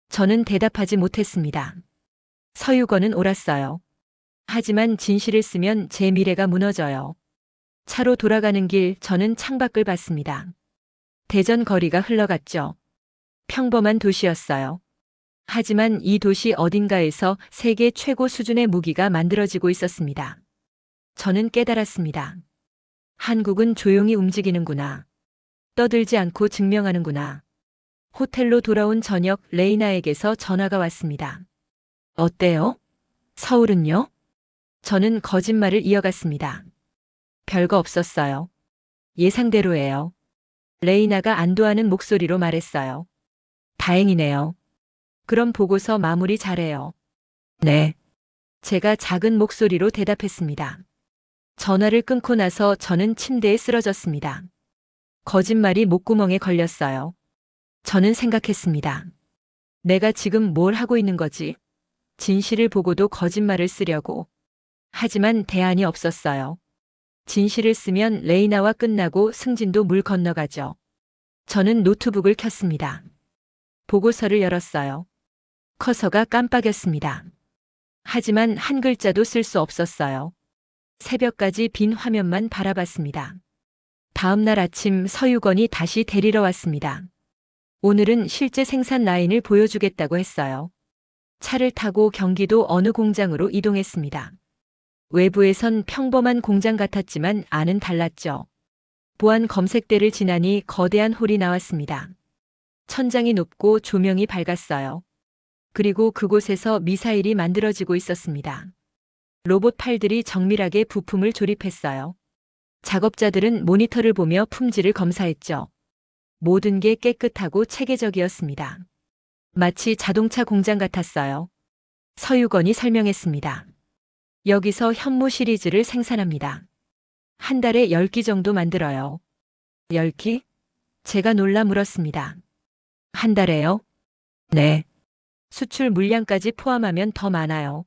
저는 대답하지 못했습니다. 서유건은 옳았어요. 하지만 진실을 쓰면 제 미래가 무너져요. 차로 돌아가는 길 저는 창밖을 봤습니다. 대전 거리가 흘러갔죠. 평범한 도시였어요. 하지만 이 도시 어딘가에서 세계 최고 수준의 무기가 만들어지고 있었습니다. 저는 깨달았습니다. 한국은 조용히 움직이는구나. 떠들지 않고 증명하는구나. 호텔로 돌아온 저녁 레이나에게서 전화가 왔습니다. 어때요? 서울은요? 저는 거짓말을 이어갔습니다. 별거 없었어요. 예상대로예요. 레이나가 안도하는 목소리로 말했어요. 다행이네요. 그럼 보고서 마무리 잘해요. 네. 제가 작은 목소리로 대답했습니다. 전화를 끊고 나서 저는 침대에 쓰러졌습니다. 거짓말이 목구멍에 걸렸어요. 저는 생각했습니다. 내가 지금 뭘 하고 있는 거지? 진실을 보고도 거짓말을 쓰려고. 하지만 대안이 없었어요. 진실을 쓰면 레이나와 끝나고 승진도 물 건너가죠. 저는 노트북을 켰습니다. 보고서를 열었어요. 커서가 깜빡였습니다. 하지만 한 글자도 쓸 수 없었어요. 새벽까지 빈 화면만 바라봤습니다. 다음 날 아침 서유건이 다시 데리러 왔습니다. 오늘은 실제 생산 라인을 보여주겠다고 했어요. 차를 타고 경기도 어느 공장으로 이동했습니다. 외부에선 평범한 공장 같았지만 안은 달랐죠. 보안 검색대를 지나니 거대한 홀이 나왔습니다. 천장이 높고 조명이 밝았어요. 그리고 그곳에서 미사일이 만들어지고 있었습니다. 로봇 팔들이 정밀하게 부품을 조립했어요. 작업자들은 모니터를 보며 품질을 검사했죠. 모든 게 깨끗하고 체계적이었습니다. 마치 자동차 공장 같았어요. 서유건이 설명했습니다. 여기서 현무 시리즈를 생산합니다. 한 달에 10기 정도 만들어요. 10기? 제가 놀라 물었습니다. 한 달에요? 네. 수출 물량까지 포함하면 더 많아요.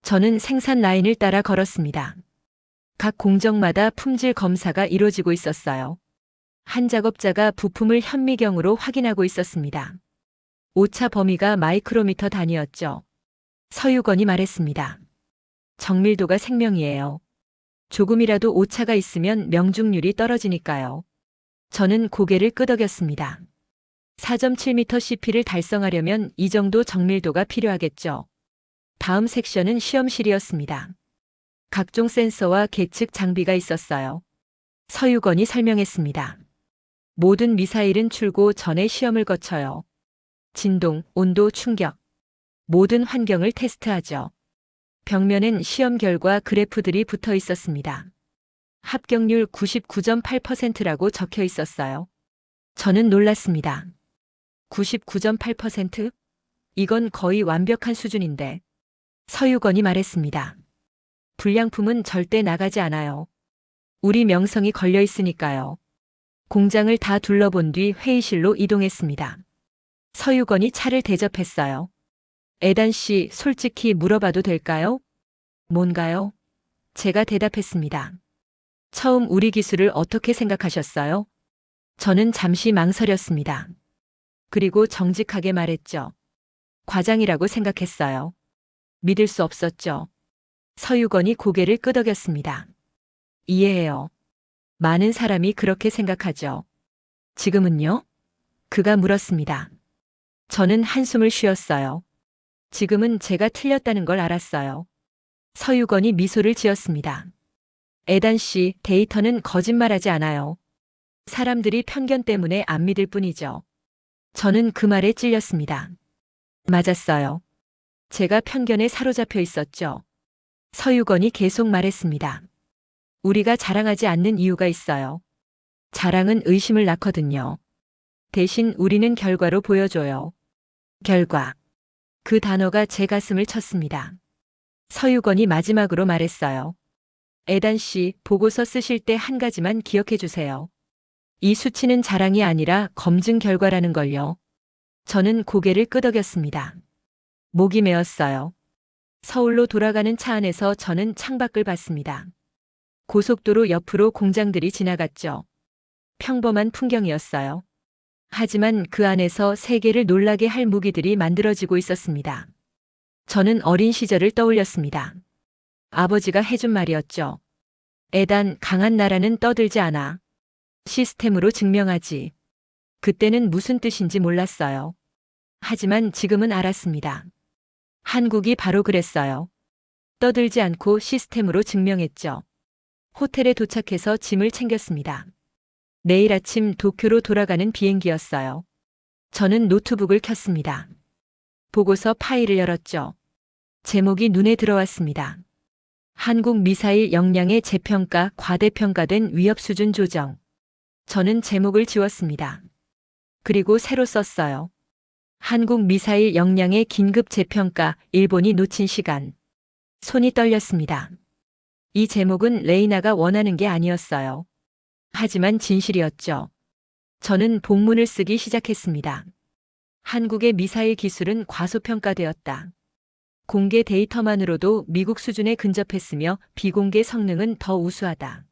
저는 생산 라인을 따라 걸었습니다. 각 공정마다 품질 검사가 이루어지고 있었어요. 한 작업자가 부품을 현미경으로 확인하고 있었습니다. 오차 범위가 마이크로미터 단위였죠. 서유건이 말했습니다. 정밀도가 생명이에요. 조금이라도 오차가 있으면 명중률이 떨어지니까요. 저는 고개를 끄덕였습니다. 4.7m CP를 달성하려면 이 정도 정밀도가 필요하겠죠. 다음 섹션은 시험실이었습니다. 각종 센서와 계측 장비가 있었어요. 서유건이 설명했습니다. 모든 미사일은 출고 전에 시험을 거쳐요. 진동, 온도, 충격. 모든 환경을 테스트하죠. 벽면엔 시험 결과 그래프들이 붙어 있었습니다. 합격률 99.8%라고 적혀 있었어요. 저는 놀랐습니다. 99.8%? 이건 거의 완벽한 수준인데. 서유건이 말했습니다. 불량품은 절대 나가지 않아요. 우리 명성이 걸려 있으니까요. 공장을 다 둘러본 뒤 회의실로 이동했습니다. 서유건이 차를 대접했어요. 에단 씨, 솔직히 물어봐도 될까요? 뭔가요? 제가 대답했습니다. 처음 우리 기술을 어떻게 생각하셨어요? 저는 잠시 망설였습니다. 그리고 정직하게 말했죠. 과장이라고 생각했어요. 믿을 수 없었죠. 서유건이 고개를 끄덕였습니다. 이해해요. 많은 사람이 그렇게 생각하죠. 지금은요? 그가 물었습니다. 저는 한숨을 쉬었어요. 지금은 제가 틀렸다는 걸 알았어요. 서유건이 미소를 지었습니다. 에단 씨, 데이터는 거짓말하지 않아요. 사람들이 편견 때문에 안 믿을 뿐이죠. 저는 그 말에 찔렸습니다. 맞았어요. 제가 편견에 사로잡혀 있었죠. 서유건이 계속 말했습니다. 우리가 자랑하지 않는 이유가 있어요. 자랑은 의심을 낳거든요. 대신 우리는 결과로 보여줘요. 결과. 그 단어가 제 가슴을 쳤습니다. 서유건이 마지막으로 말했어요. 에단 씨, 보고서 쓰실 때 한 가지만 기억해 주세요. 이 수치는 자랑이 아니라 검증 결과라는 걸요. 저는 고개를 끄덕였습니다. 목이 메었어요. 서울로 돌아가는 차 안에서 저는 창밖을 봤습니다. 고속도로 옆으로 공장들이 지나갔죠. 평범한 풍경이었어요. 하지만 그 안에서 세계를 놀라게 할 무기들이 만들어지고 있었습니다. 저는 어린 시절을 떠올렸습니다. 아버지가 해준 말이었죠. 에단, 강한 나라는 떠들지 않아. 시스템으로 증명하지. 그때는 무슨 뜻인지 몰랐어요. 하지만 지금은 알았습니다. 한국이 바로 그랬어요. 떠들지 않고 시스템으로 증명했죠. 호텔에 도착해서 짐을 챙겼습니다. 내일 아침 도쿄로 돌아가는 비행기였어요. 저는 노트북을 켰습니다. 보고서 파일을 열었죠. 제목이 눈에 들어왔습니다. 한국 미사일 역량의 재평가, 과대평가된 위협 수준 조정. 저는 제목을 지웠습니다. 그리고 새로 썼어요. 한국 미사일 역량의 긴급 재평가, 일본이 놓친 시간. 손이 떨렸습니다. 이 제목은 레이나가 원하는 게 아니었어요. 하지만 진실이었죠. 저는 본문을 쓰기 시작했습니다. 한국의 미사일 기술은 과소평가되었다. 공개 데이터만으로도 미국 수준에 근접했으며 비공개 성능은 더 우수하다.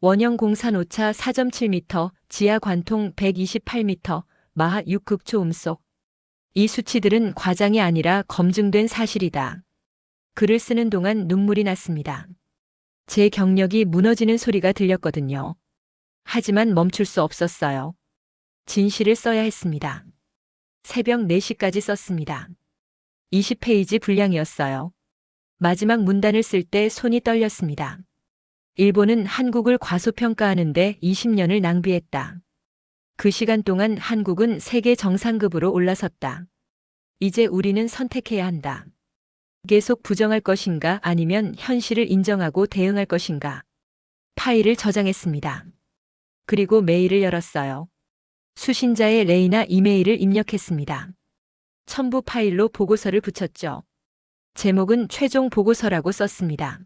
원형 공산 오차 4.7m, 지하 관통 128m, 마하 6극초 음속. 이 수치들은 과장이 아니라 검증된 사실이다. 글을 쓰는 동안 눈물이 났습니다. 제 경력이 무너지는 소리가 들렸거든요. 하지만 멈출 수 없었어요. 진실을 써야 했습니다. 새벽 4시까지 썼습니다. 20페이지 분량이었어요. 마지막 문단을 쓸 때 손이 떨렸습니다. 일본은 한국을 과소평가하는데 20년을 낭비했다. 그 시간 동안 한국은 세계 정상급으로 올라섰다. 이제 우리는 선택해야 한다. 계속 부정할 것인가 아니면 현실을 인정하고 대응할 것인가. 파일을 저장했습니다. 그리고 메일을 열었어요. 수신자의 레이나 이메일을 입력했습니다. 첨부 파일로 보고서를 붙였죠. 제목은 최종 보고서라고 썼습니다.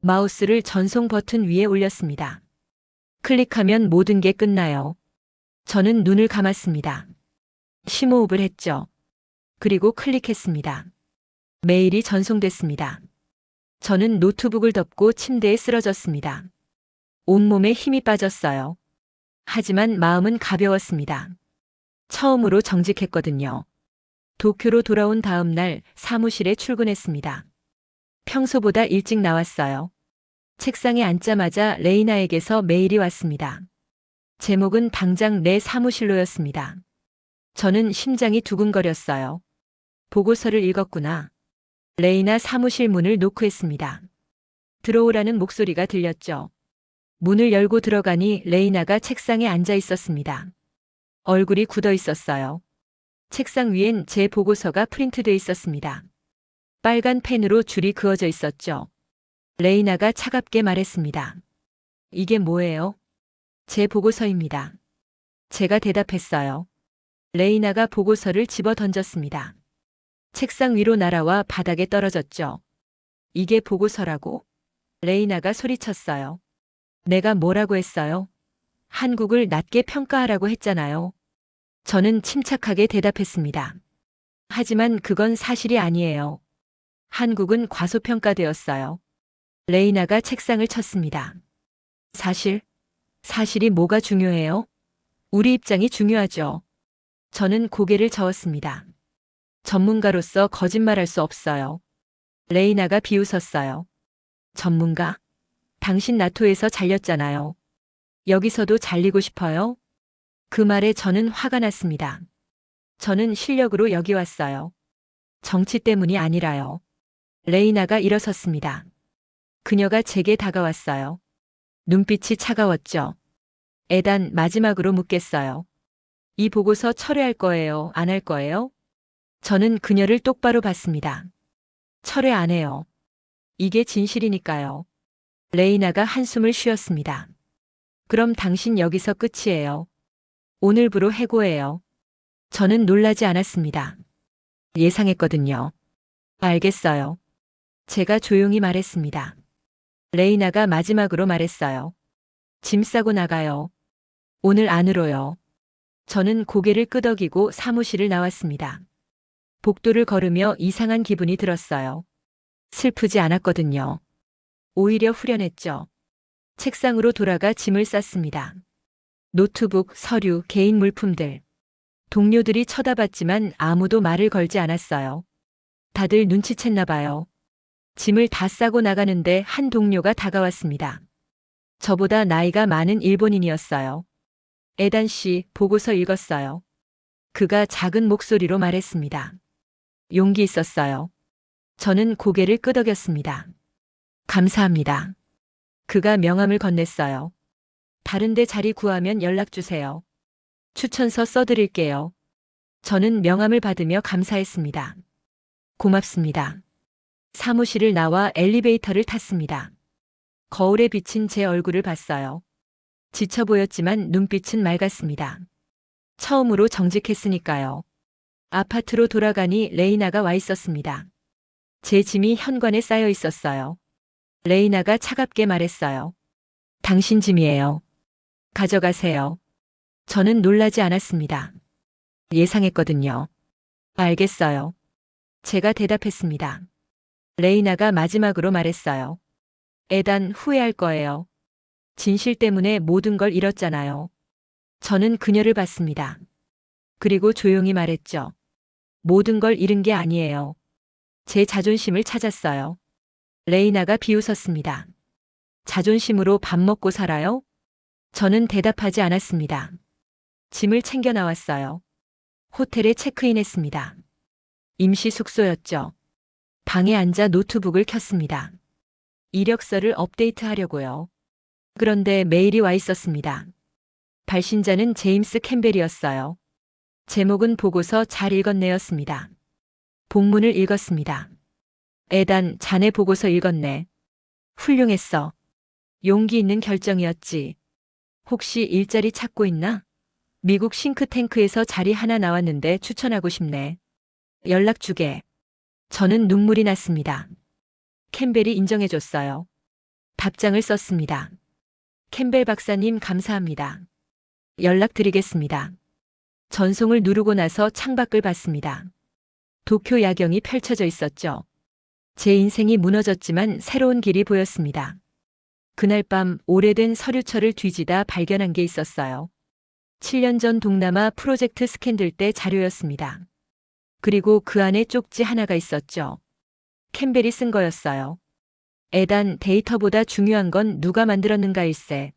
마우스를 전송 버튼 위에 올렸습니다. 클릭하면 모든 게 끝나요. 저는 눈을 감았습니다. 심호흡을 했죠. 그리고 클릭했습니다. 메일이 전송됐습니다. 저는 노트북을 덮고 침대에 쓰러졌습니다. 온몸에 힘이 빠졌어요. 하지만 마음은 가벼웠습니다. 처음으로 정직했거든요. 도쿄로 돌아온 다음 날 사무실에 출근했습니다. 평소보다 일찍 나왔어요. 책상에 앉자마자 레이나에게서 메일이 왔습니다. 제목은 당장 내 사무실로였습니다. 저는 심장이 두근거렸어요. 보고서를 읽었구나. 레이나 사무실 문을 노크했습니다. 들어오라는 목소리가 들렸죠. 문을 열고 들어가니 레이나가 책상에 앉아 있었습니다. 얼굴이 굳어 있었어요. 책상 위엔 제 보고서가 프린트돼 있었습니다. 빨간 펜으로 줄이 그어져 있었죠. 레이나가 차갑게 말했습니다. 이게 뭐예요? 제 보고서입니다. 제가 대답했어요. 레이나가 보고서를 집어 던졌습니다. 책상 위로 날아와 바닥에 떨어졌죠. 이게 보고서라고? 레이나가 소리쳤어요. 내가 뭐라고 했어요? 한국을 낮게 평가하라고 했잖아요. 저는 침착하게 대답했습니다. 하지만 그건 사실이 아니에요. 한국은 과소평가되었어요. 레이나가 책상을 쳤습니다. 사실이 뭐가 중요해요? 우리 입장이 중요하죠. 저는 고개를 저었습니다. 전문가로서 거짓말할 수 없어요. 레이나가 비웃었어요. 전문가? 당신 나토에서 잘렸잖아요. 여기서도 잘리고 싶어요? 그 말에 저는 화가 났습니다. 저는 실력으로 여기 왔어요. 정치 때문이 아니라요. 레이나가 일어섰습니다. 그녀가 제게 다가왔어요. 눈빛이 차가웠죠. 에단 마지막으로 묻겠어요. 이 보고서 철회할 거예요? 안 할 거예요? 저는 그녀를 똑바로 봤습니다. 철회 안 해요. 이게 진실이니까요. 레이나가 한숨을 쉬었습니다. 그럼 당신 여기서 끝이에요. 오늘부로 해고해요. 저는 놀라지 않았습니다. 예상했거든요. 알겠어요. 제가 조용히 말했습니다. 레이나가 마지막으로 말했어요. 짐 싸고 나가요. 오늘 안으로요. 저는 고개를 끄덕이고 사무실을 나왔습니다. 복도를 걸으며 이상한 기분이 들었어요. 슬프지 않았거든요. 오히려 후련했죠. 책상으로 돌아가 짐을 쌌습니다. 노트북, 서류, 개인 물품들. 동료들이 쳐다봤지만 아무도 말을 걸지 않았어요. 다들 눈치챘나 봐요. 짐을 다 싸고 나가는데 한 동료가 다가왔습니다. 저보다 나이가 많은 일본인이었어요. 에단 씨, 보고서 읽었어요. 그가 작은 목소리로 말했습니다. 용기 있었어요. 저는 고개를 끄덕였습니다. 감사합니다. 그가 명함을 건넸어요. 다른데 자리 구하면 연락 주세요. 추천서 써드릴게요. 저는 명함을 받으며 감사했습니다. 고맙습니다. 사무실을 나와 엘리베이터를 탔습니다. 거울에 비친 제 얼굴을 봤어요. 지쳐 보였지만 눈빛은 맑았습니다. 처음으로 정직했으니까요. 아파트로 돌아가니 레이나가 와 있었습니다. 제 짐이 현관에 쌓여 있었어요. 레이나가 차갑게 말했어요. 당신 짐이에요. 가져가세요. 저는 놀라지 않았습니다. 예상했거든요. 알겠어요. 제가 대답했습니다. 레이나가 마지막으로 말했어요. 에단 후회할 거예요. 진실 때문에 모든 걸 잃었잖아요. 저는 그녀를 봤습니다. 그리고 조용히 말했죠. 모든 걸 잃은 게 아니에요. 제 자존심을 찾았어요. 레이나가 비웃었습니다. 자존심으로 밥 먹고 살아요? 저는 대답하지 않았습니다. 짐을 챙겨 나왔어요. 호텔에 체크인했습니다. 임시 숙소였죠. 방에 앉아 노트북을 켰습니다. 이력서를 업데이트하려고요. 그런데 메일이 와 있었습니다. 발신자는 제임스 캠벨이었어요. 제목은 보고서 잘 읽었네였습니다. 본문을 읽었습니다. 에단, 자네 보고서 읽었네. 훌륭했어. 용기 있는 결정이었지. 혹시 일자리 찾고 있나? 미국 싱크탱크에서 자리 하나 나왔는데 추천하고 싶네. 연락 주게. 저는 눈물이 났습니다. 캠벨이 인정해줬어요. 답장을 썼습니다. 캠벨 박사님 감사합니다. 연락드리겠습니다. 전송을 누르고 나서 창밖을 봤습니다. 도쿄 야경이 펼쳐져 있었죠. 제 인생이 무너졌지만 새로운 길이 보였습니다. 그날 밤 오래된 서류철을 뒤지다 발견한 게 있었어요. 7년 전 동남아 프로젝트 스캔들 때 자료였습니다. 그리고 그 안에 쪽지 하나가 있었죠. 캠벨이 쓴 거였어요. 에단, 데이터보다 중요한 건 누가 만들었는가일세.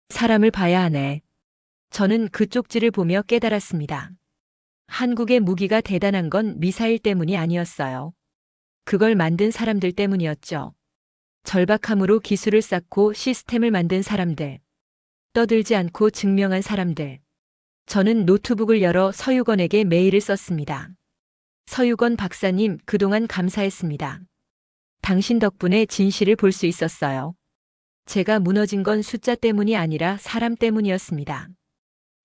사람을 봐야 하네. 저는 그 쪽지를 보며 깨달았습니다. 한국의 무기가 대단한 건 미사일 때문이 아니었어요. 그걸 만든 사람들 때문이었죠. 절박함으로 기술을 쌓고 시스템을 만든 사람들. 떠들지 않고 증명한 사람들. 저는 노트북을 열어 서유건에게 메일을 썼습니다. 서유건 박사님, 그동안 감사했습니다. 당신 덕분에 진실을 볼 수 있었어요. 제가 무너진 건 숫자 때문이 아니라 사람 때문이었습니다.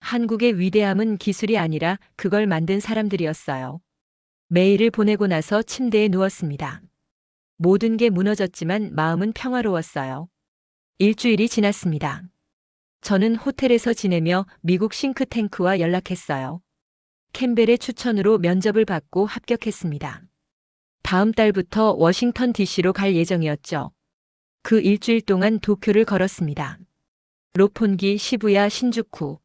한국의 위대함은 기술이 아니라 그걸 만든 사람들이었어요. 메일을 보내고 나서 침대에 누웠습니다. 모든 게 무너졌지만 마음은 평화로웠어요. 일주일이 지났습니다. 저는 호텔에서 지내며 미국 싱크탱크와 연락했어요. 캠벨의 추천으로 면접을 받고 합격했습니다. 다음 달부터 워싱턴 DC로 갈 예정이었죠. 그 일주일 동안 도쿄를 걸었습니다. 로폰기, 시부야, 신주쿠.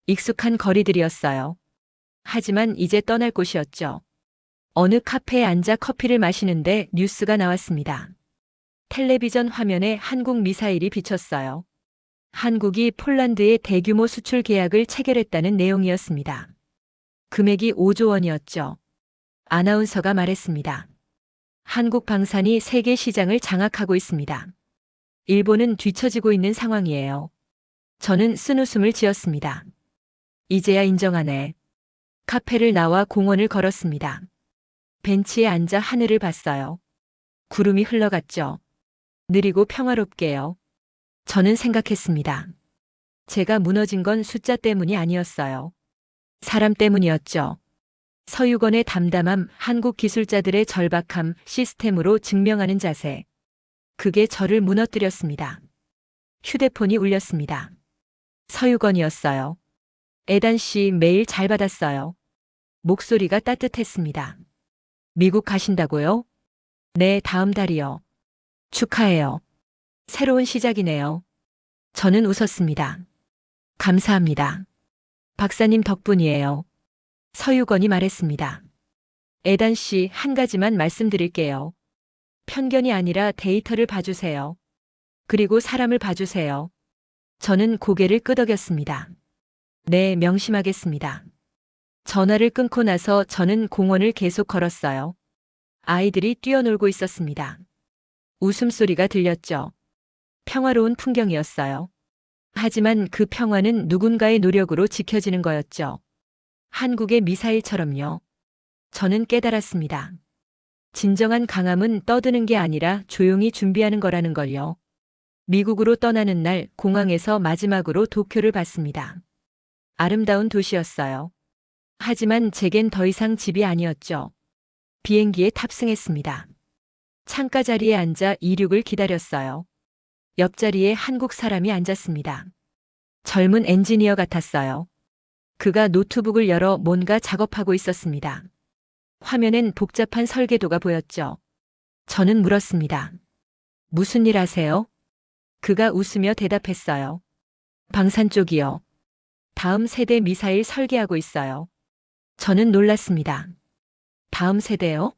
익숙한 거리들이었어요. 하지만 이제 떠날 곳이었죠. 어느 카페에 앉아 커피를 마시는데 뉴스가 나왔습니다. 텔레비전 화면에 한국 미사일이 비쳤어요. 한국이 폴란드에 대규모 수출 계약을 체결했다는 내용이었습니다. 금액이 5조 원이었죠. 아나운서가 말했습니다. 한국 방산이 세계 시장을 장악하고 있습니다. 일본은 뒤처지고 있는 상황이에요. 저는 쓴웃음을 지었습니다. 이제야 인정하네. 카페를 나와 공원을 걸었습니다. 벤치에 앉아 하늘을 봤어요. 구름이 흘러갔죠. 느리고 평화롭게요. 저는 생각했습니다. 제가 무너진 건 숫자 때문이 아니었어요. 사람 때문이었죠. 서유건의 담담함, 한국 기술자들의 절박함, 시스템으로 증명하는 자세. 그게 저를 무너뜨렸습니다. 휴대폰이 울렸습니다. 서유건이었어요. 에단 씨 메일 잘 받았어요. 목소리가 따뜻했습니다. 미국 가신다고요? 네, 다음 달이요. 축하해요. 새로운 시작이네요. 저는 웃었습니다. 감사합니다. 박사님 덕분이에요. 서유건이 말했습니다. 에단 씨, 한 가지만 말씀드릴게요. 편견이 아니라 데이터를 봐주세요. 그리고 사람을 봐주세요. 저는 고개를 끄덕였습니다. 네, 명심하겠습니다. 전화를 끊고 나서 저는 공원을 계속 걸었어요. 아이들이 뛰어놀고 있었습니다. 웃음소리가 들렸죠. 평화로운 풍경이었어요. 하지만 그 평화는 누군가의 노력으로 지켜지는 거였죠. 한국의 미사일처럼요. 저는 깨달았습니다. 진정한 강함은 떠드는 게 아니라 조용히 준비하는 거라는 걸요. 미국으로 떠나는 날 공항에서 마지막으로 도쿄를 봤습니다. 아름다운 도시였어요. 하지만 제겐 더 이상 집이 아니었죠. 비행기에 탑승했습니다. 창가 자리에 앉아 이륙을 기다렸어요. 옆자리에 한국 사람이 앉았습니다. 젊은 엔지니어 같았어요. 그가 노트북을 열어 뭔가 작업하고 있었습니다. 화면엔 복잡한 설계도가 보였죠. 저는 물었습니다. 무슨 일 하세요? 그가 웃으며 대답했어요. 방산 쪽이요. 다음 세대 미사일 설계하고 있어요. 저는 놀랐습니다. 다음 세대요?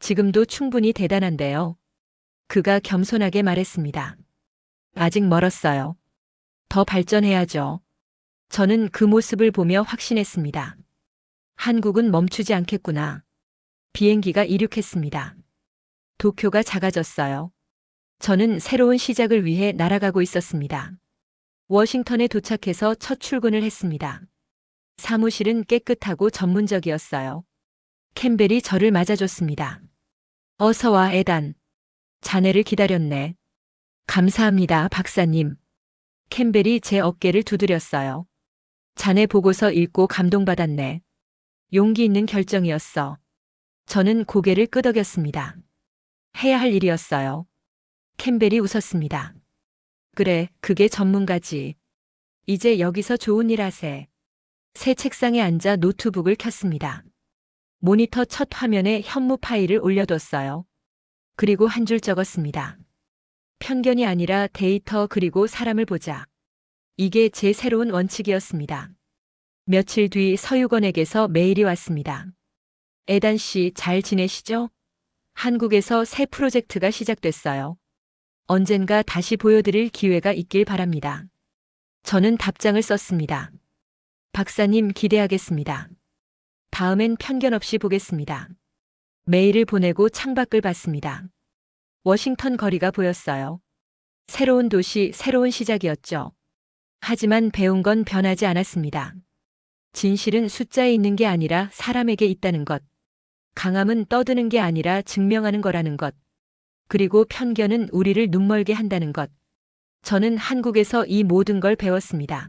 지금도 충분히 대단한데요. 그가 겸손하게 말했습니다. 아직 멀었어요. 더 발전해야죠. 저는 그 모습을 보며 확신했습니다. 한국은 멈추지 않겠구나. 비행기가 이륙했습니다. 도쿄가 작아졌어요. 저는 새로운 시작을 위해 날아가고 있었습니다. 워싱턴에 도착해서 첫 출근을 했습니다. 사무실은 깨끗하고 전문적이었어요. 캠벨이 저를 맞아줬습니다. 어서 와, 에단. 자네를 기다렸네. 감사합니다, 박사님. 캠벨이 제 어깨를 두드렸어요. 자네 보고서 읽고 감동받았네. 용기 있는 결정이었어. 저는 고개를 끄덕였습니다. 해야 할 일이었어요. 캠벨이 웃었습니다. 그래, 그게 전문가지. 이제 여기서 좋은 일 하세. 새 책상에 앉아 노트북을 켰습니다. 모니터 첫 화면에 현무 파일을 올려뒀어요. 그리고 한 줄 적었습니다. 편견이 아니라 데이터 그리고 사람을 보자. 이게 제 새로운 원칙이었습니다. 며칠 뒤 서유건에게서 메일이 왔습니다. 에단 씨 잘 지내시죠? 한국에서 새 프로젝트가 시작됐어요. 언젠가 다시 보여드릴 기회가 있길 바랍니다. 저는 답장을 썼습니다. 박사님 기대하겠습니다. 다음엔 편견 없이 보겠습니다. 메일을 보내고 창밖을 봤습니다. 워싱턴 거리가 보였어요. 새로운 도시, 새로운 시작이었죠. 하지만 배운 건 변하지 않았습니다. 진실은 숫자에 있는 게 아니라 사람에게 있다는 것. 강함은 떠드는 게 아니라 증명하는 거라는 것. 그리고 편견은 우리를 눈멀게 한다는 것. 저는 한국에서 이 모든 걸 배웠습니다.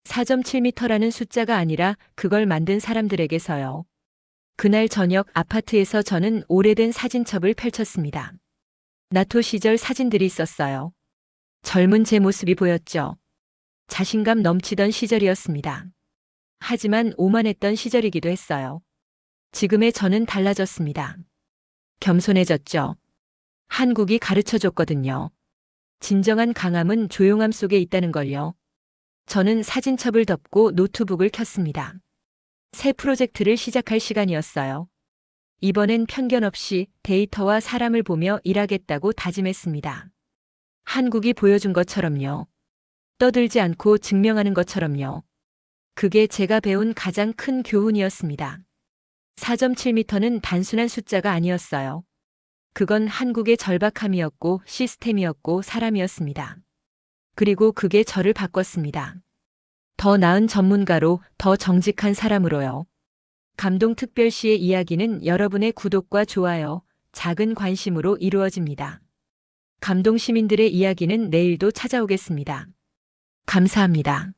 4.7m라는 숫자가 아니라 그걸 만든 사람들에게서요. 그날 저녁 아파트에서 저는 오래된 사진첩을 펼쳤습니다. 나토 시절 사진들이 있었어요. 젊은 제 모습이 보였죠. 자신감 넘치던 시절이었습니다. 하지만 오만했던 시절이기도 했어요. 지금의 저는 달라졌습니다. 겸손해졌죠. 한국이 가르쳐줬거든요. 진정한 강함은 조용함 속에 있다는 걸요. 저는 사진첩을 덮고 노트북을 켰습니다. 새 프로젝트를 시작할 시간이었어요. 이번엔 편견 없이 데이터와 사람을 보며 일하겠다고 다짐했습니다. 한국이 보여준 것처럼요. 떠들지 않고 증명하는 것처럼요. 그게 제가 배운 가장 큰 교훈이었습니다. 4.7m는 단순한 숫자가 아니었어요. 그건 한국의 절박함이었고 시스템이었고 사람이었습니다. 그리고 그게 저를 바꿨습니다. 더 나은 전문가로, 더 정직한 사람으로요. 감동특별시의 이야기는 여러분의 구독과 좋아요, 작은 관심으로 이루어집니다. 감동 시민들의 이야기는 내일도 찾아오겠습니다. 감사합니다.